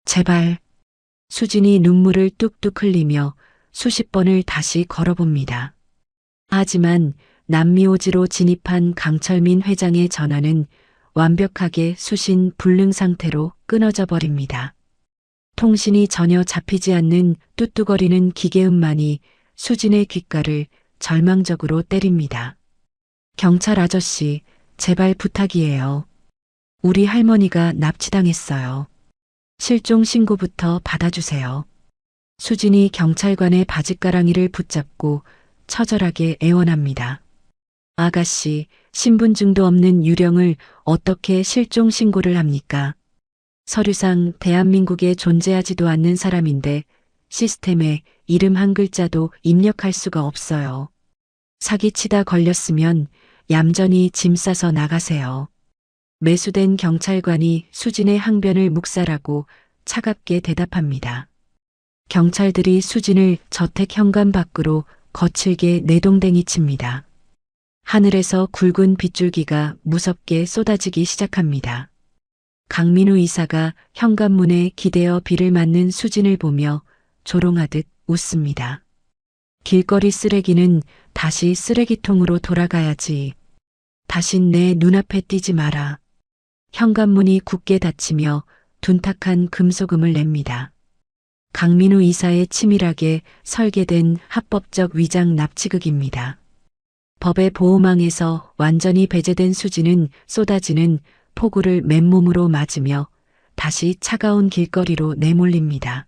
제발. 수진이 눈물을 뚝뚝 흘리며 수십 번을 다시 걸어봅니다. 하지만 남미오지로 진입한 강철민 회장의 전화는 완벽하게 수신 불능 상태로 끊어져 버립니다. 통신이 전혀 잡히지 않는 뚜뚜거리는 기계음만이 수진의 귓가를 절망적으로 때립니다. 경찰 아저씨, 제발 부탁이에요. 우리 할머니가 납치당했어요. 실종 신고부터 받아주세요. 수진이 경찰관의 바짓가랑이를 붙잡고 처절하게 애원합니다. 아가씨, 신분증도 없는 유령을 어떻게 실종 신고를 합니까? 서류상 대한민국에 존재하지도 않는 사람인데 시스템에 이름 한 글자도 입력할 수가 없어요. 사기치다 걸렸으면 얌전히 짐 싸서 나가세요. 매수된 경찰관이 수진의 항변을 묵살하고 차갑게 대답합니다. 경찰들이 수진을 저택 현관 밖으로 거칠게 내동댕이 칩니다. 하늘에서 굵은 빗줄기가 무섭게 쏟아지기 시작합니다. 강민우 이사가 현관문에 기대어 비를 맞는 수진을 보며 조롱하듯 웃습니다. 길거리 쓰레기는 다시 쓰레기통으로 돌아가야지. 다신 내 눈앞에 띄지 마라. 현관문이 굳게 닫히며 둔탁한 금속음을 냅니다. 강민우 이사의 치밀하게 설계된 합법적 위장 납치극입니다. 법의 보호망에서 완전히 배제된 수진은 쏟아지는 폭우를 맨몸으로 맞으며 다시 차가운 길거리로 내몰립니다.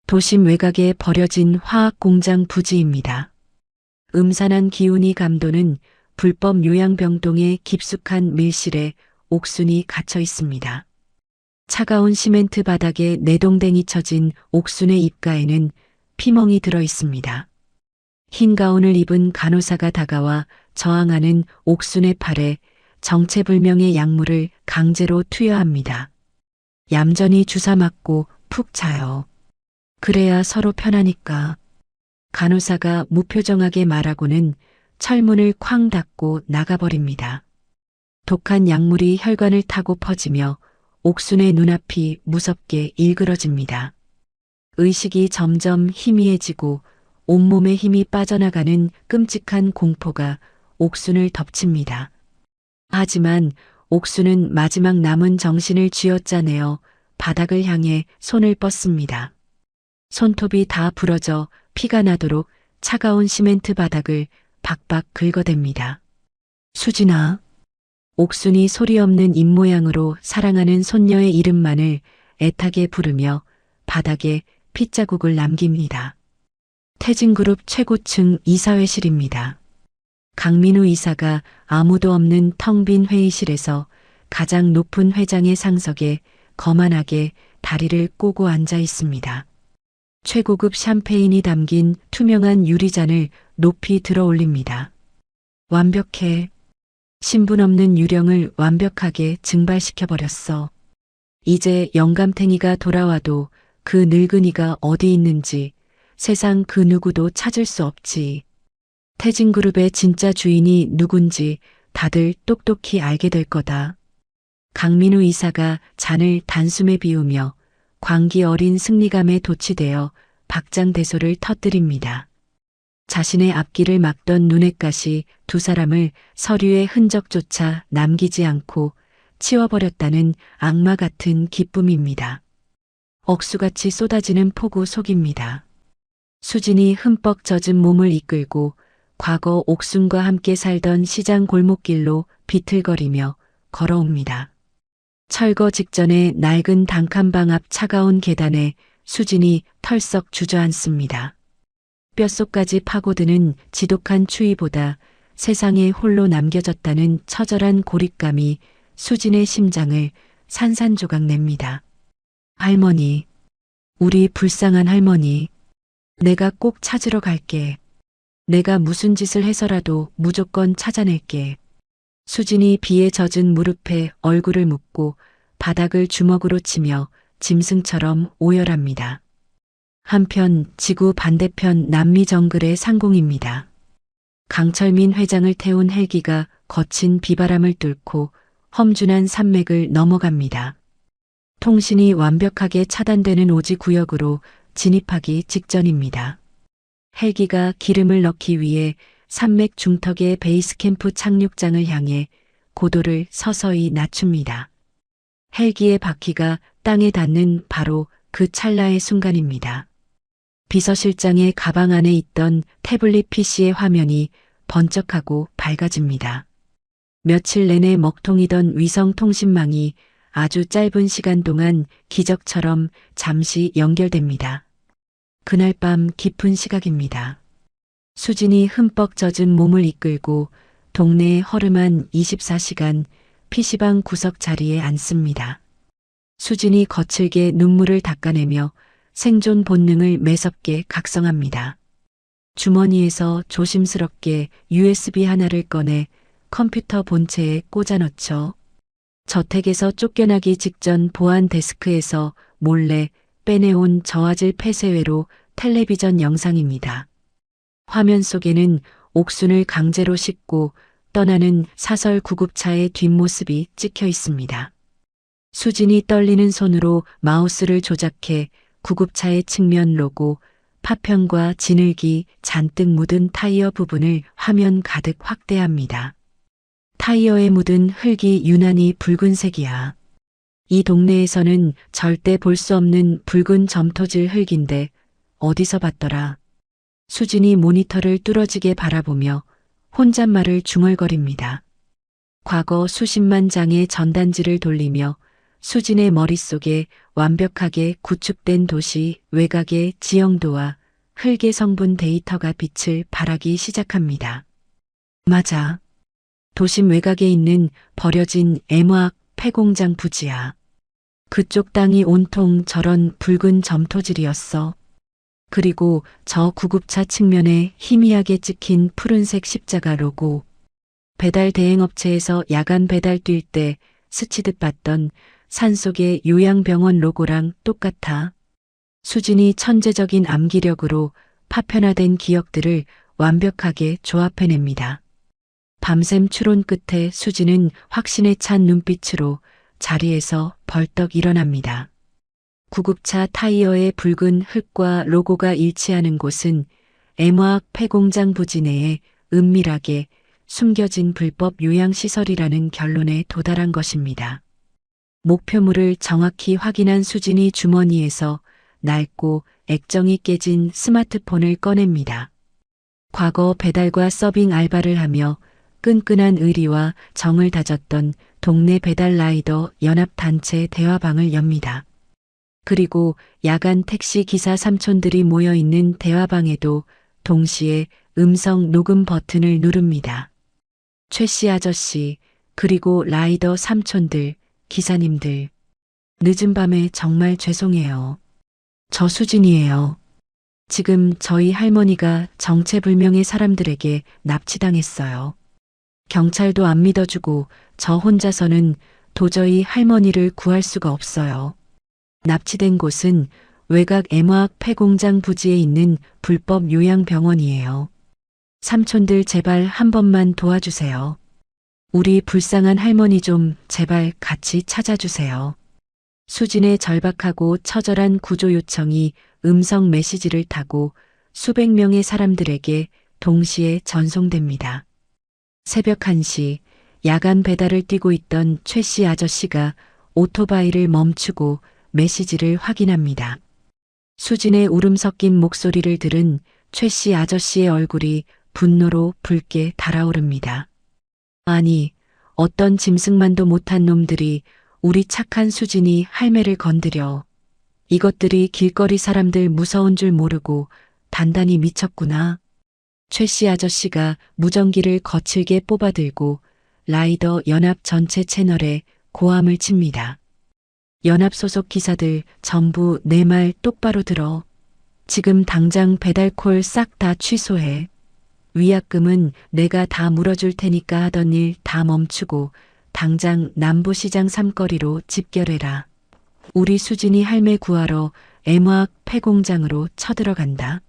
도심 외곽에 버려진 화학공장 부지입니다. 음산한 기운이 감도는 불법 요양병동의 깊숙한 밀실에 옥순이 갇혀 있습니다. 차가운 시멘트 바닥에 내동댕이 쳐진 옥순의 입가에는 피멍이 들어 있습니다. 흰 가운을 입은 간호사가 다가와 저항하는 옥순의 팔에 정체불명의 약물을 강제로 투여합니다. 얌전히 주사 맞고 푹 자요. 그래야 서로 편하니까. 간호사가 무표정하게 말하고는 철문을 쾅 닫고 나가버립니다. 독한 약물이 혈관을 타고 퍼지며 옥순의 눈앞이 무섭게 일그러집니다. 의식이 점점 희미해지고 온몸에 힘이 빠져나가는 끔찍한 공포가 옥순을 덮칩니다. 하지만 옥순은 마지막 남은 정신을 쥐어짜내어 바닥을 향해 손을 뻗습니다. 손톱이 다 부러져 피가 나도록 차가운 시멘트 바닥을 박박 긁어댑니다. 수진아. 옥순이 소리 없는 입모양으로 사랑하는 손녀의 이름만을 애타게 부르며 바닥에 핏자국을 남깁니다. 태진그룹 최고층 이사회실입니다. 강민우 이사가 아무도 없는 텅 빈 회의실에서 가장 높은 회장의 상석에 거만하게 다리를 꼬고 앉아 있습니다. 최고급 샴페인이 담긴 투명한 유리잔을 높이 들어 올립니다. 완벽해. 신분 없는 유령을 완벽하게 증발시켜버렸어. 이제 영감탱이가 돌아와도 그 늙은이가 어디 있는지 세상 그 누구도 찾을 수 없지. 태진그룹의 진짜 주인이 누군지 다들 똑똑히 알게 될 거다. 강민우 이사가 잔을 단숨에 비우며 광기 어린 승리감에 도취되어 박장대소를 터뜨립니다. 자신의 앞길을 막던 눈엣가시 두 사람을 서류의 흔적조차 남기지 않고 치워버렸다는 악마 같은 기쁨입니다. 억수같이 쏟아지는 폭우 속입니다. 수진이 흠뻑 젖은 몸을 이끌고 과거 옥순과 함께 살던 시장 골목길로 비틀거리며 걸어옵니다. 철거 직전에 낡은 단칸방 앞 차가운 계단에 수진이 털썩 주저앉습니다. 뼛속까지 파고드는 지독한 추위보다 세상에 홀로 남겨졌다는 처절한 고립감이 수진의 심장을 산산조각 냅니다. 할머니, 우리 불쌍한 할머니, 내가 꼭 찾으러 갈게. 내가 무슨 짓을 해서라도 무조건 찾아낼게. 수진이 비에 젖은 무릎에 얼굴을 묻고 바닥을 주먹으로 치며 짐승처럼 오열합니다. 한편 지구 반대편 남미 정글의 상공입니다. 강철민 회장을 태운 헬기가 거친 비바람을 뚫고 험준한 산맥을 넘어갑니다. 통신이 완벽하게 차단되는 오지 구역으로 진입하기 직전입니다. 헬기가 기름을 넣기 위해 산맥 중턱의 베이스캠프 착륙장을 향해 고도를 서서히 낮춥니다. 헬기의 바퀴가 땅에 닿는 바로 그 찰나의 순간입니다. 비서실장의 가방 안에 있던 태블릿 PC의 화면이 번쩍하고 밝아집니다. 며칠 내내 먹통이던 위성 통신망이 아주 짧은 시간 동안 기적처럼 잠시 연결됩니다. 그날 밤 깊은 시각입니다. 수진이 흠뻑 젖은 몸을 이끌고 동네의 허름한 24시간 PC방 구석 자리에 앉습니다. 수진이 거칠게 눈물을 닦아내며 생존 본능을 매섭게 각성합니다. 주머니에서 조심스럽게 USB 하나를 꺼내 컴퓨터 본체에 꽂아 넣죠. 저택에서 쫓겨나기 직전 보안 데스크에서 몰래 빼내온 저화질 폐쇄회로 텔레비전 영상입니다. 화면 속에는 옥순을 강제로 싣고 떠나는 사설 구급차의 뒷모습이 찍혀 있습니다. 수진이 떨리는 손으로 마우스를 조작해 구급차의 측면 로고, 파편과 진흙이 잔뜩 묻은 타이어 부분을 화면 가득 확대합니다. 타이어에 묻은 흙이 유난히 붉은색이야. 이 동네에서는 절대 볼 수 없는 붉은 점토질 흙인데 어디서 봤더라. 수진이 모니터를 뚫어지게 바라보며 혼잣말을 중얼거립니다. 과거 수십만 장의 전단지를 돌리며 수진의 머릿속에 완벽하게 구축된 도시 외곽의 지형도와 흙의 성분 데이터가 빛을 발하기 시작합니다. 맞아. 도심 외곽에 있는 버려진 애무학 폐공장 부지야. 그쪽 땅이 온통 저런 붉은 점토질이었어. 그리고 저 구급차 측면에 희미하게 찍힌 푸른색 십자가 로고. 배달 대행업체에서 야간 배달 뛸 때 스치듯 봤던 산속의 요양병원 로고랑 똑같아. 수진이 천재적인 암기력으로 파편화된 기억들을 완벽하게 조합해냅니다. 밤샘 추론 끝에 수진은 확신에 찬 눈빛으로 자리에서 벌떡 일어납니다. 구급차 타이어의 붉은 흙과 로고가 일치하는 곳은 애무학 폐공장 부지 내에 은밀하게 숨겨진 불법 요양시설이라는 결론에 도달한 것입니다. 목표물을 정확히 확인한 수진이 주머니에서 낡고 액정이 깨진 스마트폰을 꺼냅니다. 과거 배달과 서빙 알바를 하며 끈끈한 의리와 정을 다졌던 동네 배달 라이더 연합단체 대화방을 엽니다. 그리고 야간 택시 기사 삼촌들이 모여있는 대화방에도 동시에 음성 녹음 버튼을 누릅니다. 최 씨 아저씨, 그리고 라이더 삼촌들, 기사님들. 늦은 밤에 정말 죄송해요. 저 수진이에요. 지금 저희 할머니가 정체불명의 사람들에게 납치당했어요. 경찰도 안 믿어주고 저 혼자서는 도저히 할머니를 구할 수가 없어요. 납치된 곳은 외곽 애무학 폐공장 부지에 있는 불법 요양병원이에요. 삼촌들 제발 한 번만 도와주세요. 우리 불쌍한 할머니 좀 제발 같이 찾아주세요. 수진의 절박하고 처절한 구조 요청이 음성 메시지를 타고 수백 명의 사람들에게 동시에 전송됩니다. 새벽 1시 야간 배달을 뛰고 있던 최 씨 아저씨가 오토바이를 멈추고 메시지를 확인합니다. 수진의 울음 섞인 목소리를 들은 최 씨 아저씨의 얼굴이 분노로 붉게 달아오릅니다. 아니, 어떤 짐승만도 못한 놈들이 우리 착한 수진이 할매를 건드려. 이것들이 길거리 사람들 무서운 줄 모르고 단단히 미쳤구나. 최 씨 아저씨가 무전기를 거칠게 뽑아들고 라이더 연합 전체 채널에 고함을 칩니다. 연합 소속 기사들 전부 내 말 똑바로 들어. 지금 당장 배달콜 싹 다 취소해. 위약금은 내가 다 물어줄 테니까 하던 일 다 멈추고 당장 남부시장 삼거리로 집결해라. 우리 수진이 할매 구하러 애무학 폐공장으로 쳐들어간다.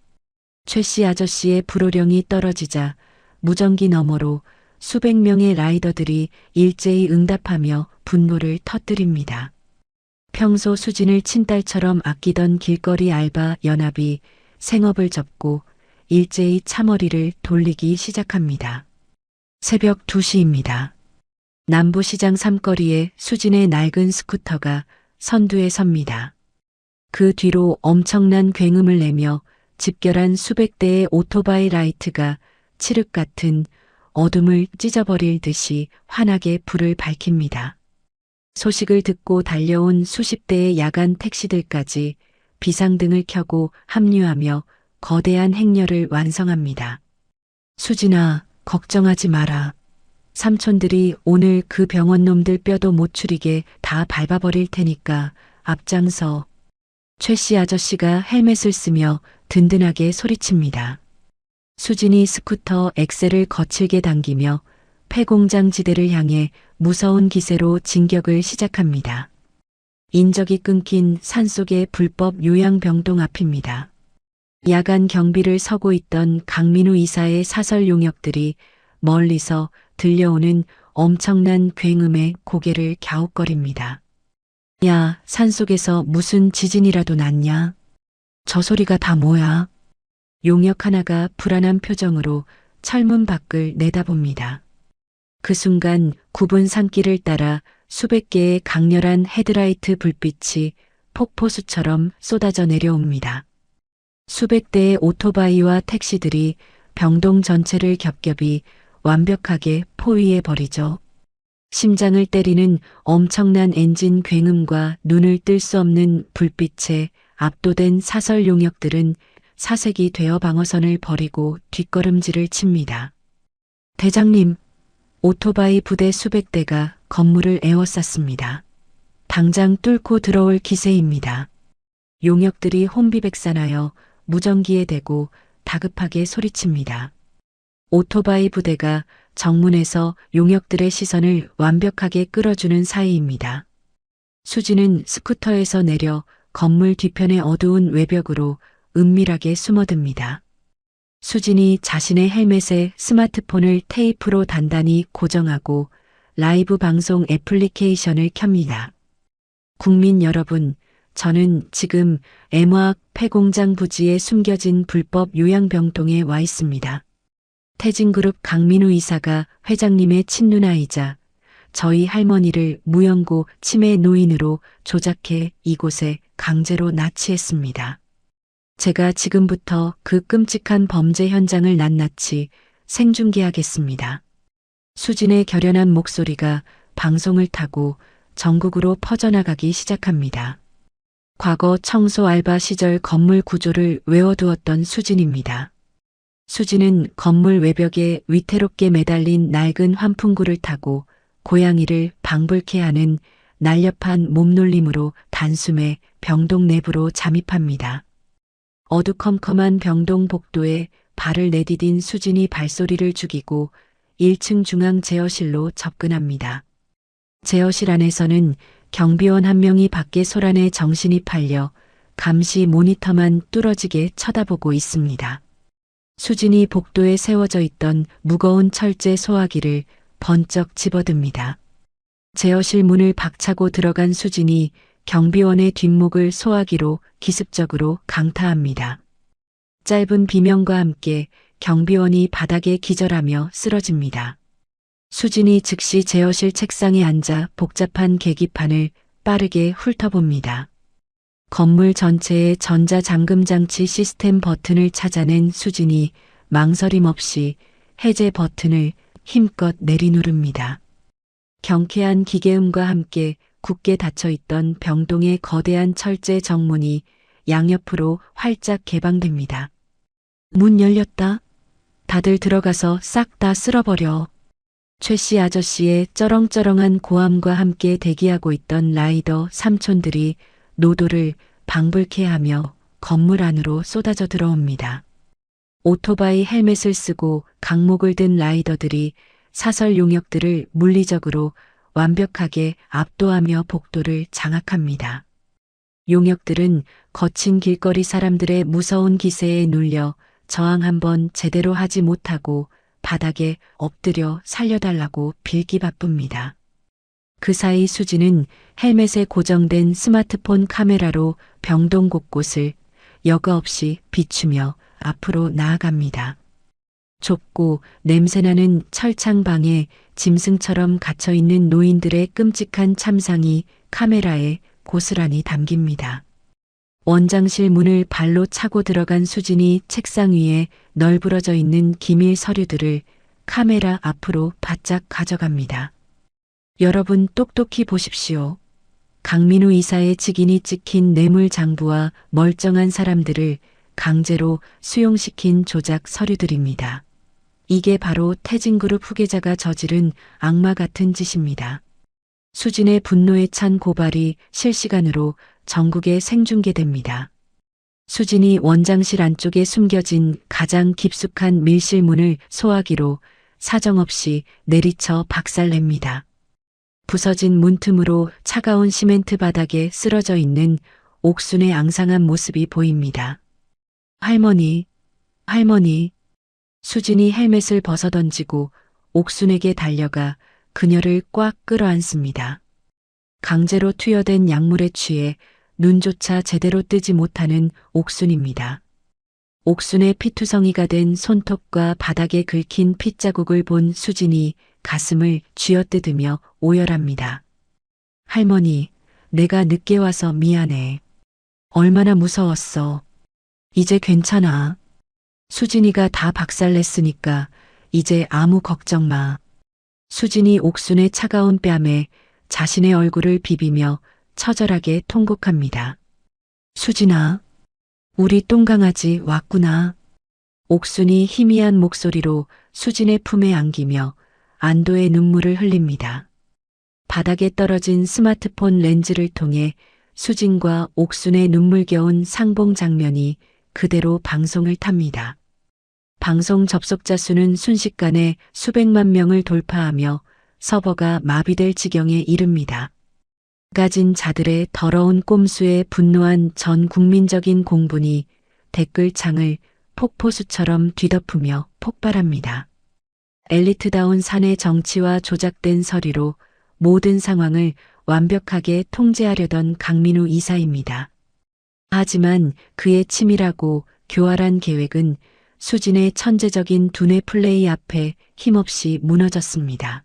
최 씨 아저씨의 불호령이 떨어지자 무전기 너머로 수백 명의 라이더들이 일제히 응답하며 분노를 터뜨립니다. 평소 수진을 친딸처럼 아끼던 길거리 알바 연합이 생업을 접고 일제히 차머리를 돌리기 시작합니다. 새벽 2시입니다. 남부시장 삼거리에 수진의 낡은 스쿠터가 선두에 섭니다. 그 뒤로 엄청난 굉음을 내며 집결한 수백 대의 오토바이 라이트가 칠흑 같은 어둠을 찢어버릴 듯이 환하게 불을 밝힙니다. 소식을 듣고 달려온 수십 대의 야간 택시들까지 비상등을 켜고 합류하며 거대한 행렬을 완성합니다. 수진아, 걱정하지 마라. 삼촌들이 오늘 그 병원놈들 뼈도 못 추리게 다 밟아버릴 테니까 앞장서. 최 씨 아저씨가 헬멧을 쓰며 든든하게 소리칩니다. 수진이 스쿠터 엑셀을 거칠게 당기며 폐공장 지대를 향해 무서운 기세로 진격을 시작합니다. 인적이 끊긴 산속의 불법 요양병동 앞입니다. 야간 경비를 서고 있던 강민우 이사의 사설 용역들이 멀리서 들려오는 엄청난 굉음에 고개를 갸웃거립니다. 야, 산속에서 무슨 지진이라도 났냐? 저 소리가 다 뭐야? 용역 하나가 불안한 표정으로 철문 밖을 내다봅니다. 그 순간 굽은 산길을 따라 수백 개의 강렬한 헤드라이트 불빛이 폭포수처럼 쏟아져 내려옵니다. 수백 대의 오토바이와 택시들이 병동 전체를 겹겹이 완벽하게 포위해 버리죠. 심장을 때리는 엄청난 엔진 굉음과 눈을 뜰 수 없는 불빛에 압도된 사설 용역들은 사색이 되어 방어선을 버리고 뒷걸음질을 칩니다. 대장님, 오토바이 부대 수백 대가 건물을 에워쌌습니다. 당장 뚫고 들어올 기세입니다. 용역들이 혼비백산하여 무전기에 대고 다급하게 소리칩니다. 오토바이 부대가 정문에서 용역들의 시선을 완벽하게 끌어주는 사이입니다. 수진은 스쿠터에서 내려 건물 뒤편의 어두운 외벽으로 은밀하게 숨어듭니다. 수진이 자신의 헬멧에 스마트폰을 테이프로 단단히 고정하고 라이브 방송 애플리케이션을 켭니다. 국민 여러분, 저는 지금 애무학 폐공장 부지에 숨겨진 불법 요양병동에 와 있습니다. 태진그룹 강민우 이사가 회장님의 친누나이자 저희 할머니를 무연고 치매 노인으로 조작해 이곳에 강제로 납치했습니다. 제가 지금부터 그 끔찍한 범죄 현장을 낱낱이 생중계하겠습니다. 수진의 결연한 목소리가 방송을 타고 전국으로 퍼져나가기 시작합니다. 과거 청소 알바 시절 건물 구조를 외워두었던 수진입니다. 수진은 건물 외벽에 위태롭게 매달린 낡은 환풍구를 타고 고양이를 방불케 하는 날렵한 몸놀림으로 단숨에 병동 내부로 잠입합니다. 어두컴컴한 병동 복도에 발을 내디딘 수진이 발소리를 죽이고 1층 중앙 제어실로 접근합니다. 제어실 안에서는 경비원 한 명이 밖에 소란에 정신이 팔려 감시 모니터만 뚫어지게 쳐다보고 있습니다. 수진이 복도에 세워져 있던 무거운 철제 소화기를 번쩍 집어듭니다. 제어실 문을 박차고 들어간 수진이 경비원의 뒷목을 소화기로 기습적으로 강타합니다. 짧은 비명과 함께 경비원이 바닥에 기절하며 쓰러집니다. 수진이 즉시 제어실 책상에 앉아 복잡한 계기판을 빠르게 훑어봅니다. 건물 전체의 전자잠금장치 시스템 버튼을 찾아낸 수진이 망설임 없이 해제 버튼을 힘껏 내리누릅니다. 경쾌한 기계음과 함께 굳게 닫혀있던 병동의 거대한 철제 정문이 양옆으로 활짝 개방됩니다. 문 열렸다. 다들 들어가서 싹 다 쓸어버려. 최씨 아저씨의 쩌렁쩌렁한 고함과 함께 대기하고 있던 라이더 삼촌들이 노도를 방불케 하며 건물 안으로 쏟아져 들어옵니다. 오토바이 헬멧을 쓰고 강목을 든 라이더들이 사설 용역들을 물리적으로 완벽하게 압도하며 복도를 장악합니다. 용역들은 거친 길거리 사람들의 무서운 기세에 눌려 저항 한번 제대로 하지 못하고 바닥에 엎드려 살려달라고 빌기 바쁩니다. 그 사이 수지는 헬멧에 고정된 스마트폰 카메라로 병동 곳곳을 여과 없이 비추며 앞으로 나아갑니다. 좁고 냄새나는 철창방에 짐승처럼 갇혀있는 노인들의 끔찍한 참상이 카메라에 고스란히 담깁니다. 원장실 문을 발로 차고 들어간 수진이 책상 위에 널브러져 있는 기밀 서류들을 카메라 앞으로 바짝 가져갑니다. 여러분 똑똑히 보십시오. 강민우 이사의 직인이 찍힌 뇌물장부와 멀쩡한 사람들을 강제로 수용시킨 조작 서류들입니다. 이게 바로 태진그룹 후계자가 저지른 악마 같은 짓입니다. 수진의 분노에 찬 고발이 실시간으로 전국에 생중계됩니다. 수진이 원장실 안쪽에 숨겨진 가장 깊숙한 밀실문을 소화기로 사정없이 내리쳐 박살냅니다. 부서진 문틈으로 차가운 시멘트 바닥에 쓰러져 있는 옥순의 앙상한 모습이 보입니다. 할머니, 할머니. 수진이 헬멧을 벗어던지고 옥순에게 달려가 그녀를 꽉 끌어안습니다. 강제로 투여된 약물에 취해 눈조차 제대로 뜨지 못하는 옥순입니다. 옥순의 피투성이가 된 손톱과 바닥에 긁힌 핏자국을 본 수진이 가슴을 쥐어뜯으며 오열합니다. 할머니, 내가 늦게 와서 미안해. 얼마나 무서웠어. 이제 괜찮아. 수진이가 다 박살냈으니까 이제 아무 걱정 마. 수진이 옥순의 차가운 뺨에 자신의 얼굴을 비비며 처절하게 통곡합니다. 수진아, 우리 똥강아지 왔구나. 옥순이 희미한 목소리로 수진의 품에 안기며 안도의 눈물을 흘립니다. 바닥에 떨어진 스마트폰 렌즈를 통해 수진과 옥순의 눈물겨운 상봉 장면이 그대로 방송을 탑니다. 방송 접속자 수는 순식간에 수백만 명을 돌파하며 서버가 마비될 지경에 이릅니다. 가진 자들의 더러운 꼼수에 분노한 전 국민적인 공분이 댓글창을 폭포수처럼 뒤덮으며 폭발합니다. 엘리트다운 사내 정치와 조작된 서리로 모든 상황을 완벽하게 통제하려던 강민우 이사입니다. 하지만 그의 치밀하고 교활한 계획은 수진의 천재적인 두뇌 플레이 앞에 힘없이 무너졌습니다.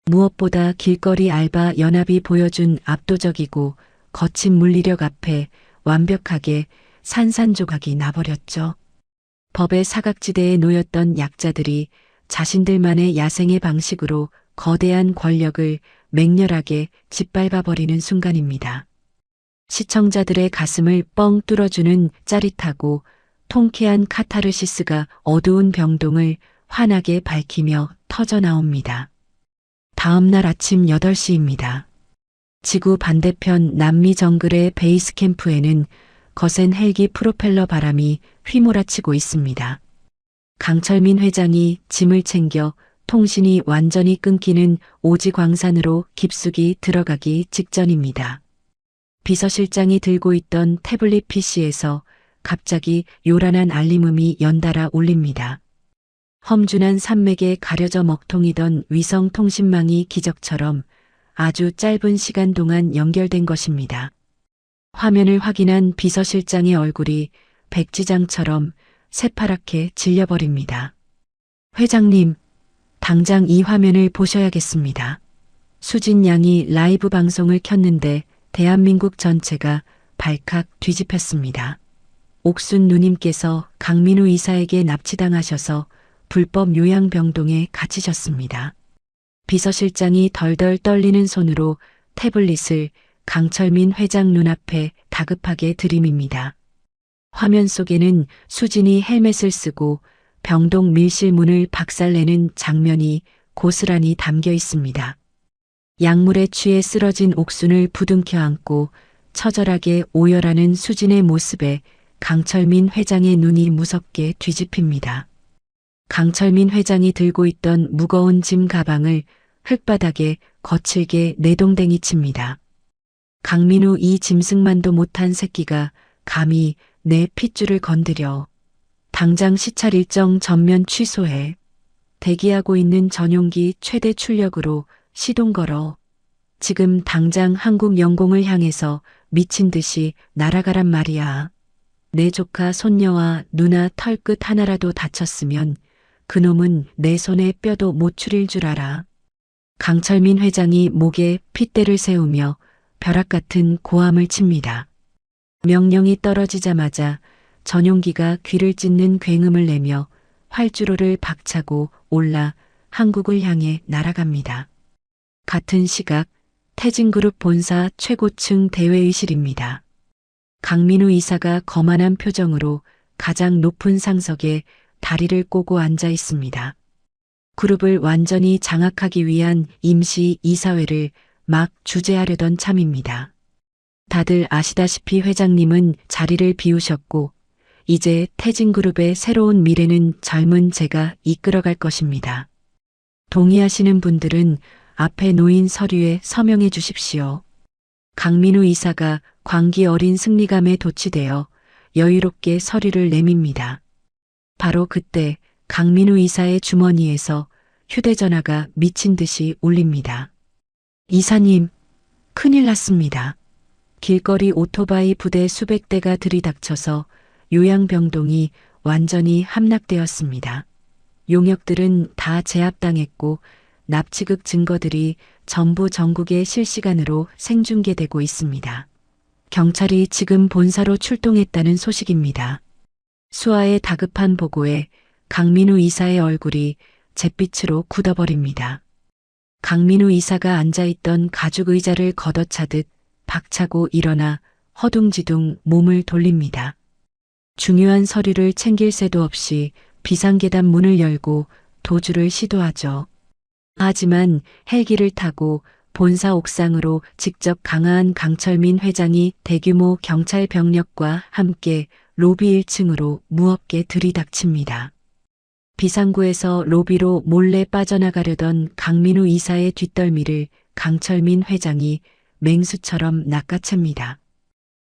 무엇보다 길거리 알바 연합이 보여준 압도적이고 거친 물리력 앞에 완벽하게 산산조각이 나버렸죠. 법의 사각지대에 놓였던 약자들이 자신들만의 야생의 방식으로 거대한 권력을 맹렬하게 짓밟아버리는 순간입니다. 시청자들의 가슴을 뻥 뚫어주는 짜릿하고 통쾌한 카타르시스가 어두운 병동을 환하게 밝히며 터져나옵니다. 다음 날 아침 8시입니다. 지구 반대편 남미 정글의 베이스 캠프에는 거센 헬기 프로펠러 바람이 휘몰아치고 있습니다. 강철민 회장이 짐을 챙겨 통신이 완전히 끊기는 오지 광산으로 깊숙이 들어가기 직전입니다. 비서실장이 들고 있던 태블릿 PC에서 갑자기 요란한 알림음이 연달아 울립니다. 험준한 산맥에 가려져 먹통이던 위성 통신망이 기적처럼 아주 짧은 시간 동안 연결된 것입니다. 화면을 확인한 비서실장의 얼굴이 백지장처럼 새파랗게 질려버립니다. 회장님, 당장 이 화면을 보셔야겠습니다. 수진 양이 라이브 방송을 켰는데 대한민국 전체가 발칵 뒤집혔습니다. 옥순 누님께서 강민우 이사에게 납치당하셔서 불법 요양병동에 갇히셨습니다. 비서실장이 덜덜 떨리는 손으로 태블릿을 강철민 회장 눈앞에 다급하게 들이밉니다. 화면 속에는 수진이 헬멧을 쓰고 병동 밀실 문을 박살내는 장면이 고스란히 담겨 있습니다. 약물에 취해 쓰러진 옥순을 부둥켜 안고 처절하게 오열하는 수진의 모습에 강철민 회장의 눈이 무섭게 뒤집힙니다. 강철민 회장이 들고 있던 무거운 짐 가방을 흙바닥에 거칠게 내동댕이 칩니다. 강민우 이 짐승만도 못한 새끼가 감히 내 핏줄을 건드려. 당장 시찰 일정 전면 취소해. 대기하고 있는 전용기 최대 출력으로 시동 걸어. 지금 당장 한국 영공을 향해서 미친 듯이 날아가란 말이야. 내 조카 손녀와 누나 털끝 하나라도 다쳤으면 그놈은 내 손에 뼈도 못 추릴 줄 알아. 강철민 회장이 목에 핏대를 세우며 벼락 같은 고함을 칩니다. 명령이 떨어지자마자 전용기가 귀를 찢는 굉음을 내며 활주로를 박차고 올라 한국을 향해 날아갑니다. 같은 시각 태진그룹 본사 최고층 대회의실입니다. 강민우 이사가 거만한 표정으로 가장 높은 상석에 다리를 꼬고 앉아 있습니다. 그룹을 완전히 장악하기 위한 임시 이사회를 막 주재하려던 참입니다. 다들 아시다시피 회장님은 자리를 비우셨고 이제 태진그룹의 새로운 미래는 젊은 제가 이끌어갈 것입니다. 동의하시는 분들은 앞에 놓인 서류에 서명해 주십시오. 강민우 이사가 광기 어린 승리감에 도취되어 여유롭게 서류를 내밉니다. 바로 그때 강민우 이사의 주머니에서 휴대전화가 미친 듯이 울립니다. 이사님, 큰일 났습니다. 길거리 오토바이 부대 수백 대가 들이닥쳐서 요양병동이 완전히 함락되었습니다. 용역들은 다 제압당했고 납치극 증거들이 전부 전국에 실시간으로 생중계되고 있습니다. 경찰이 지금 본사로 출동했다는 소식입니다. 수아의 다급한 보고에 강민우 이사의 얼굴이 잿빛으로 굳어버립니다. 강민우 이사가 앉아있던 가죽 의자를 걷어차듯 박차고 일어나 허둥지둥 몸을 돌립니다. 중요한 서류를 챙길 새도 없이 비상계단 문을 열고 도주를 시도하죠. 하지만 헬기를 타고 본사 옥상으로 직접 강화한 강철민 회장이 대규모 경찰 병력과 함께 로비 1층으로 무겁게 들이닥칩니다. 비상구에서 로비로 몰래 빠져나가려던 강민우 이사의 뒷덜미를 강철민 회장이 맹수처럼 낚아챕니다.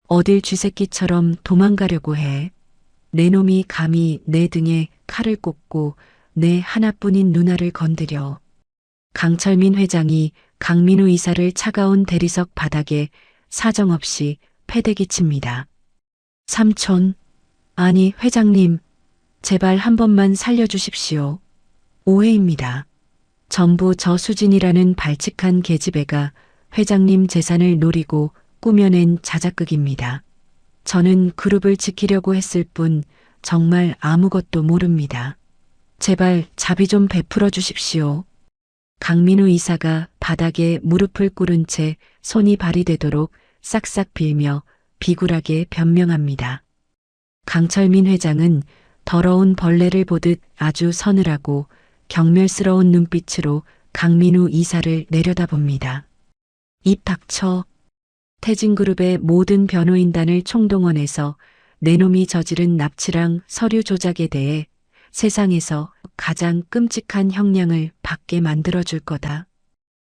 어딜 쥐새끼처럼 도망가려고 해. 내 놈이 감히 내 등에 칼을 꽂고 내 하나뿐인 누나를 건드려. 강철민 회장이 강민우 이사를 차가운 대리석 바닥에 사정없이 패대기 칩니다. 삼촌, 아니 회장님, 제발 한 번만 살려주십시오. 오해입니다. 전부 저 수진이라는 발칙한 계집애가 회장님 재산을 노리고 꾸며낸 자작극입니다. 저는 그룹을 지키려고 했을 뿐 정말 아무것도 모릅니다. 제발 자비 좀 베풀어 주십시오. 강민우 이사가 바닥에 무릎을 꿇은 채 손이 발이 되도록 싹싹 빌며 비굴하게 변명합니다. 강철민 회장은 더러운 벌레를 보듯 아주 서늘하고 경멸스러운 눈빛으로 강민우 이사를 내려다봅니다. 입 닥쳐. 태진그룹의 모든 변호인단을 총동원해서 내 놈이 저지른 납치랑 서류 조작에 대해 세상에서 가장 끔찍한 형량을 받게 만들어줄 거다.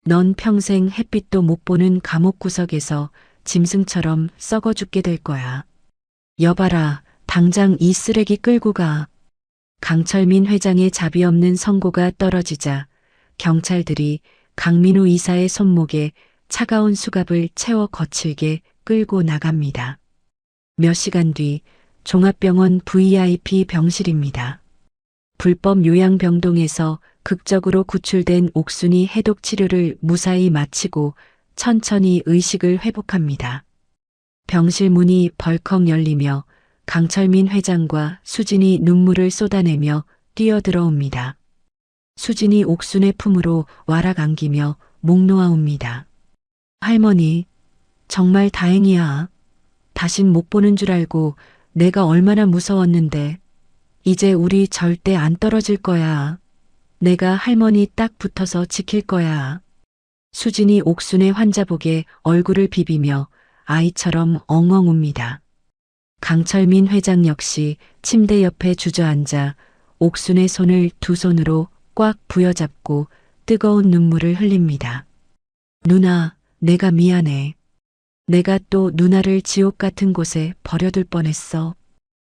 넌 평생 햇빛도 못 보는 감옥 구석에서 짐승처럼 썩어 죽게 될 거야. 여봐라, 당장 이 쓰레기 끌고 가. 강철민 회장의 자비 없는 선고가 떨어지자 경찰들이 강민우 이사의 손목에 차가운 수갑을 채워 거칠게 끌고 나갑니다. 몇 시간 뒤 종합병원 VIP 병실입니다. 불법 요양병동에서 극적으로 구출된 옥순이 해독 치료를 무사히 마치고 천천히 의식을 회복합니다. 병실 문이 벌컥 열리며 강철민 회장과 수진이 눈물을 쏟아내며 뛰어들어옵니다. 수진이 옥순의 품으로 와락 안기며 목 놓아옵니다. 할머니, 정말 다행이야. 다신 못 보는 줄 알고 내가 얼마나 무서웠는데. 이제 우리 절대 안 떨어질 거야. 내가 할머니 딱 붙어서 지킬 거야. 수진이 옥순의 환자복에 얼굴을 비비며 아이처럼 엉엉 웁니다. 강철민 회장 역시 침대 옆에 주저앉아 옥순의 손을 두 손으로 꽉 부여잡고 뜨거운 눈물을 흘립니다. 누나, 내가 미안해. 내가 또 누나를 지옥 같은 곳에 버려둘 뻔했어.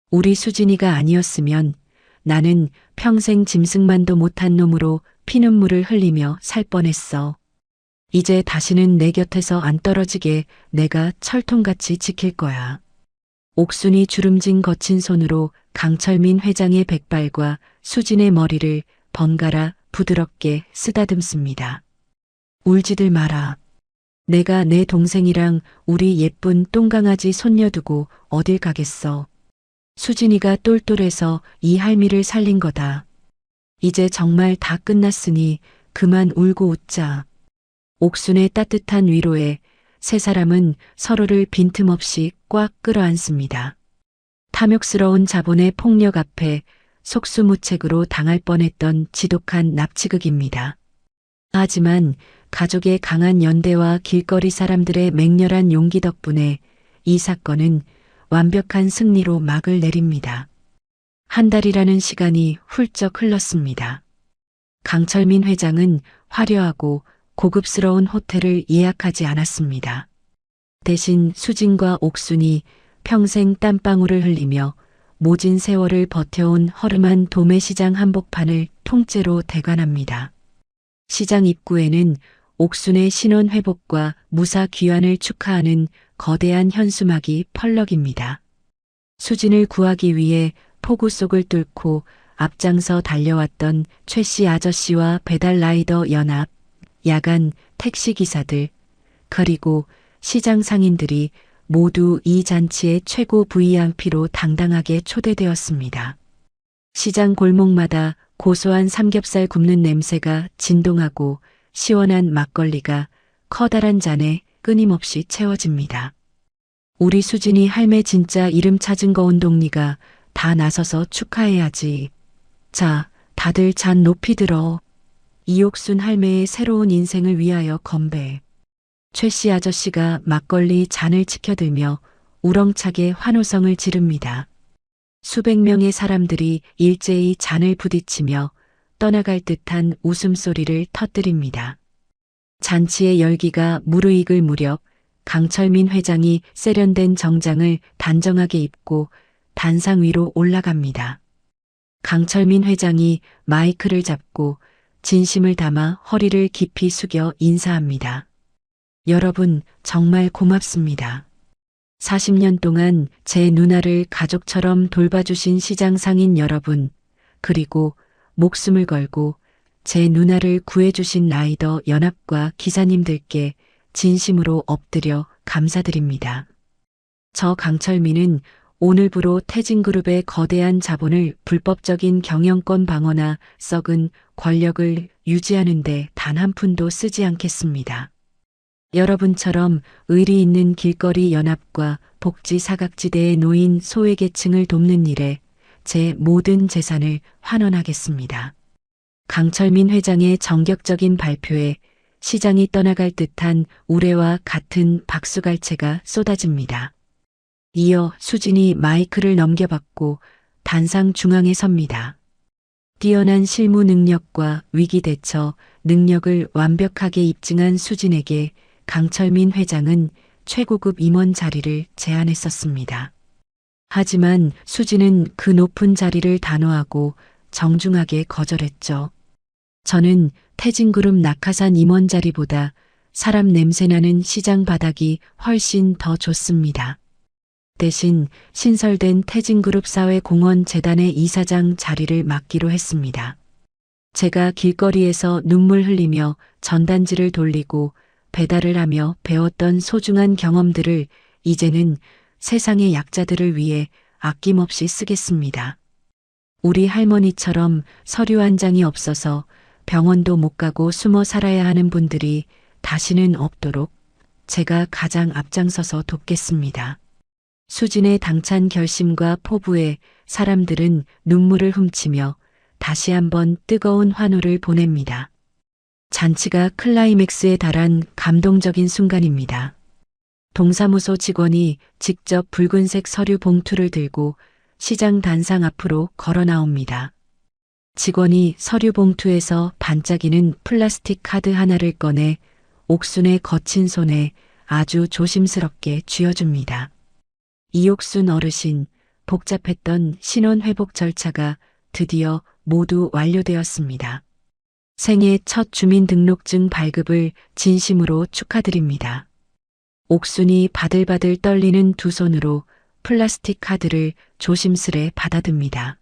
우리 수진이가 아니었으면 나는 평생 짐승만도 못한 놈으로 피눈물을 흘리며 살 뻔했어. 이제 다시는 내 곁에서 안 떨어지게 내가 철통같이 지킬 거야. 옥순이 주름진 거친 손으로 강철민 회장의 백발과 수진의 머리를 번갈아 부드럽게 쓰다듬습니다. 울지들 마라. 내가 내 동생이랑 우리 예쁜 똥강아지 손녀 두고 어딜 가겠어. 수진이가 똘똘해서 이 할미를 살린 거다. 이제 정말 다 끝났으니 그만 울고 웃자. 옥순의 따뜻한 위로에 세 사람은 서로를 빈틈없이 꽉 끌어안습니다. 탐욕스러운 자본의 폭력 앞에 속수무책으로 당할 뻔했던 지독한 납치극입니다. 하지만 가족의 강한 연대와 길거리 사람들의 맹렬한 용기 덕분에 이 사건은 완벽한 승리로 막을 내립니다. 한 달이라는 시간이 훌쩍 흘렀습니다. 강철민 회장은 화려하고 고급스러운 호텔을 예약하지 않았습니다. 대신 수진과 옥순이 평생 땀방울을 흘리며 모진 세월을 버텨온 허름한 도매시장 한복판을 통째로 대관합니다. 시장 입구에는 옥순의 신원 회복과 무사 귀환을 축하하는 거대한 현수막이 펄럭입니다. 수진을 구하기 위해 폭우 속을 뚫고 앞장서 달려왔던 최 씨 아저씨와 배달라이더 연합, 야간 택시기사들, 그리고 시장 상인들이 모두 이 잔치의 최고 VIP로 당당하게 초대되었습니다. 시장 골목마다 고소한 삼겹살 굽는 냄새가 진동하고 시원한 막걸리가 커다란 잔에 끊임없이 채워집니다. 우리 수진이 할매 진짜 이름 찾은 거 온동리가 다 나서서 축하해야지. 자, 다들 잔 높이 들어. 이옥순 할매의 새로운 인생을 위하여 건배. 최 씨 아저씨가 막걸리 잔을 치켜들며 우렁차게 환호성을 지릅니다. 수백 명의 사람들이 일제히 잔을 부딪히며 떠나갈 듯한 웃음소리를 터뜨립니다. 잔치의 열기가 무르익을 무렵 강철민 회장이 세련된 정장을 단정하게 입고 단상 위로 올라갑니다. 강철민 회장이 마이크를 잡고 진심을 담아 허리를 깊이 숙여 인사합니다. 여러분, 정말 고맙습니다. 40년 동안 제 누나를 가족처럼 돌봐주신 시장 상인 여러분, 그리고 목숨을 걸고 제 누나를 구해주신 라이더 연합과 기사님들께 진심으로 엎드려 감사드립니다. 저 강철민은 오늘부로 태진그룹의 거대한 자본을 불법적인 경영권 방어나 썩은 권력을 유지하는데 단 한 푼도 쓰지 않겠습니다. 여러분처럼 의리 있는 길거리 연합과 복지 사각지대에 놓인 소외계층을 돕는 일에 제 모든 재산을 환원하겠습니다. 강철민 회장의 정격적인 발표에 시장이 떠나갈 듯한 우레와 같은 박수갈채가 쏟아집니다. 이어 수진이 마이크를 넘겨받고 단상 중앙에 섭니다. 뛰어난 실무 능력과 위기 대처 능력을 완벽하게 입증한 수진에게 강철민 회장은 최고급 임원 자리를 제안했었습니다. 하지만 수진은 그 높은 자리를 단호하고 정중하게 거절했죠. 저는 태진그룹 낙하산 임원 자리보다 사람 냄새나는 시장 바닥이 훨씬 더 좋습니다. 대신 신설된 태진그룹 사회공헌재단의 이사장 자리를 맡기로 했습니다. 제가 길거리에서 눈물 흘리며 전단지를 돌리고 배달을 하며 배웠던 소중한 경험들을 이제는 세상의 약자들을 위해 아낌없이 쓰겠습니다. 우리 할머니처럼 서류 한 장이 없어서 병원도 못 가고 숨어 살아야 하는 분들이 다시는 없도록 제가 가장 앞장서서 돕겠습니다. 수진의 당찬 결심과 포부에 사람들은 눈물을 훔치며 다시 한번 뜨거운 환호를 보냅니다. 잔치가 클라이맥스에 달한 감동적인 순간입니다. 동사무소 직원이 직접 붉은색 서류 봉투를 들고 시장 단상 앞으로 걸어 나옵니다. 직원이 서류 봉투에서 반짝이는 플라스틱 카드 하나를 꺼내 옥순의 거친 손에 아주 조심스럽게 쥐어줍니다. 이옥순 어르신, 복잡했던 신원 회복 절차가 드디어 모두 완료되었습니다. 생애 첫 주민등록증 발급을 진심으로 축하드립니다. 옥순이 바들바들 떨리는 두 손으로 플라스틱 카드를 조심스레 받아듭니다.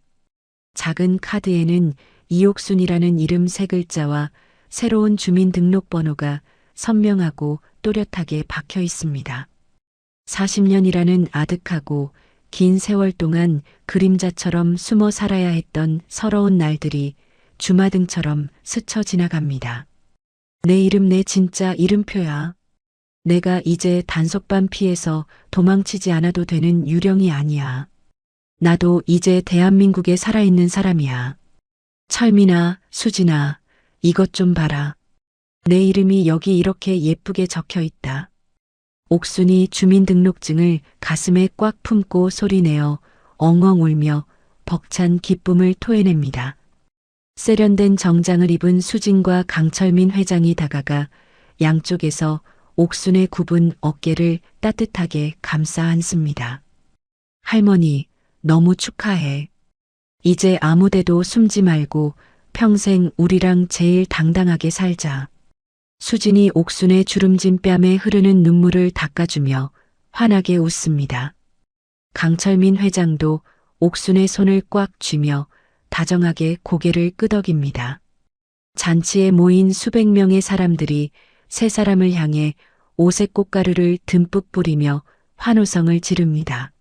작은 카드에는 이옥순이라는 이름 3글자와 새로운 주민등록번호가 선명하고 또렷하게 박혀 있습니다. 40년이라는 아득하고 긴 세월 동안 그림자처럼 숨어 살아야 했던 서러운 날들이 주마등처럼 스쳐 지나갑니다. 내 이름 내 진짜 이름표야. 내가 이제 단속반 피해서 도망치지 않아도 되는 유령이 아니야. 나도 이제 대한민국에 살아있는 사람이야. 철민아, 수진아, 이것 좀 봐라. 내 이름이 여기 이렇게 예쁘게 적혀 있다. 옥순이 주민등록증을 가슴에 꽉 품고 소리내어 엉엉 울며 벅찬 기쁨을 토해냅니다. 세련된 정장을 입은 수진과 강철민 회장이 다가가 양쪽에서 옥순의 굽은 어깨를 따뜻하게 감싸 안습니다. 할머니, 너무 축하해. 이제 아무데도 숨지 말고 평생 우리랑 제일 당당하게 살자. 수진이 옥순의 주름진 뺨에 흐르는 눈물을 닦아주며 환하게 웃습니다. 강철민 회장도 옥순의 손을 꽉 쥐며 다정하게 고개를 끄덕입니다. 잔치에 모인 수백 명의 사람들이 세 사람을 향해 오색 꽃가루를 듬뿍 뿌리며 환호성을 지릅니다.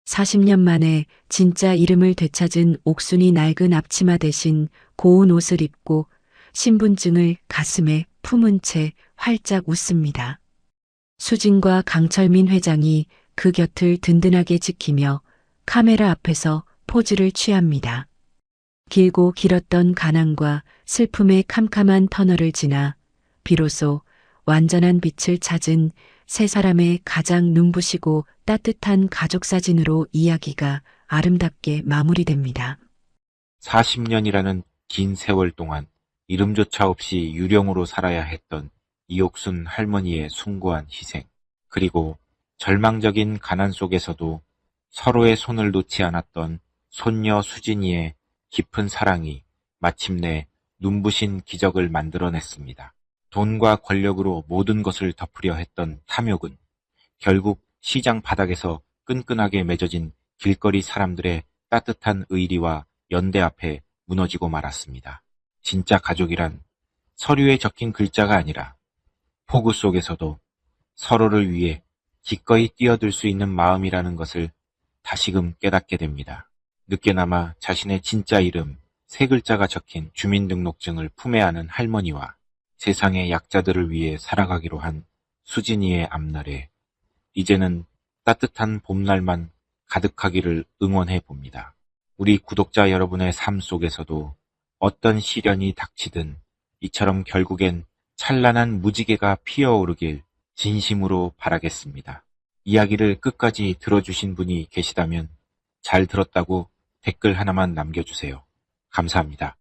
40년 만에 진짜 이름을 되찾은 옥순이 낡은 앞치마 대신 고운 옷을 입고 신분증을 가슴에 품은 채 활짝 웃습니다. 수진과 강철민 회장이 그 곁을 든든하게 지키며 카메라 앞에서 포즈를 취합니다. 길고 길었던 가난과 슬픔의 캄캄한 터널을 지나 비로소 완전한 빛을 찾은 세 사람의 가장 눈부시고 따뜻한 가족 사진으로 이야기가 아름답게 마무리됩니다. 40년이라는 긴 세월 동안 이름조차 없이 유령으로 살아야 했던 이옥순 할머니의 숭고한 희생, 그리고 절망적인 가난 속에서도 서로의 손을 놓지 않았던 손녀 수진이의 깊은 사랑이 마침내 눈부신 기적을 만들어냈습니다. 돈과 권력으로 모든 것을 덮으려 했던 탐욕은 결국 시장 바닥에서 끈끈하게 맺어진 길거리 사람들의 따뜻한 의리와 연대 앞에 무너지고 말았습니다. 진짜 가족이란 서류에 적힌 글자가 아니라 폭우 속에서도 서로를 위해 기꺼이 뛰어들 수 있는 마음이라는 것을 다시금 깨닫게 됩니다. 늦게나마 자신의 진짜 이름 3글자가 적힌 주민등록증을 품에 안은 할머니와 세상의 약자들을 위해 살아가기로 한 수진이의 앞날에 이제는 따뜻한 봄날만 가득하기를 응원해 봅니다. 우리 구독자 여러분의 삶 속에서도 어떤 시련이 닥치든 이처럼 결국엔 찬란한 무지개가 피어오르길 진심으로 바라겠습니다. 이야기를 끝까지 들어주신 분이 계시다면 잘 들었다고 댓글 하나만 남겨주세요. 감사합니다.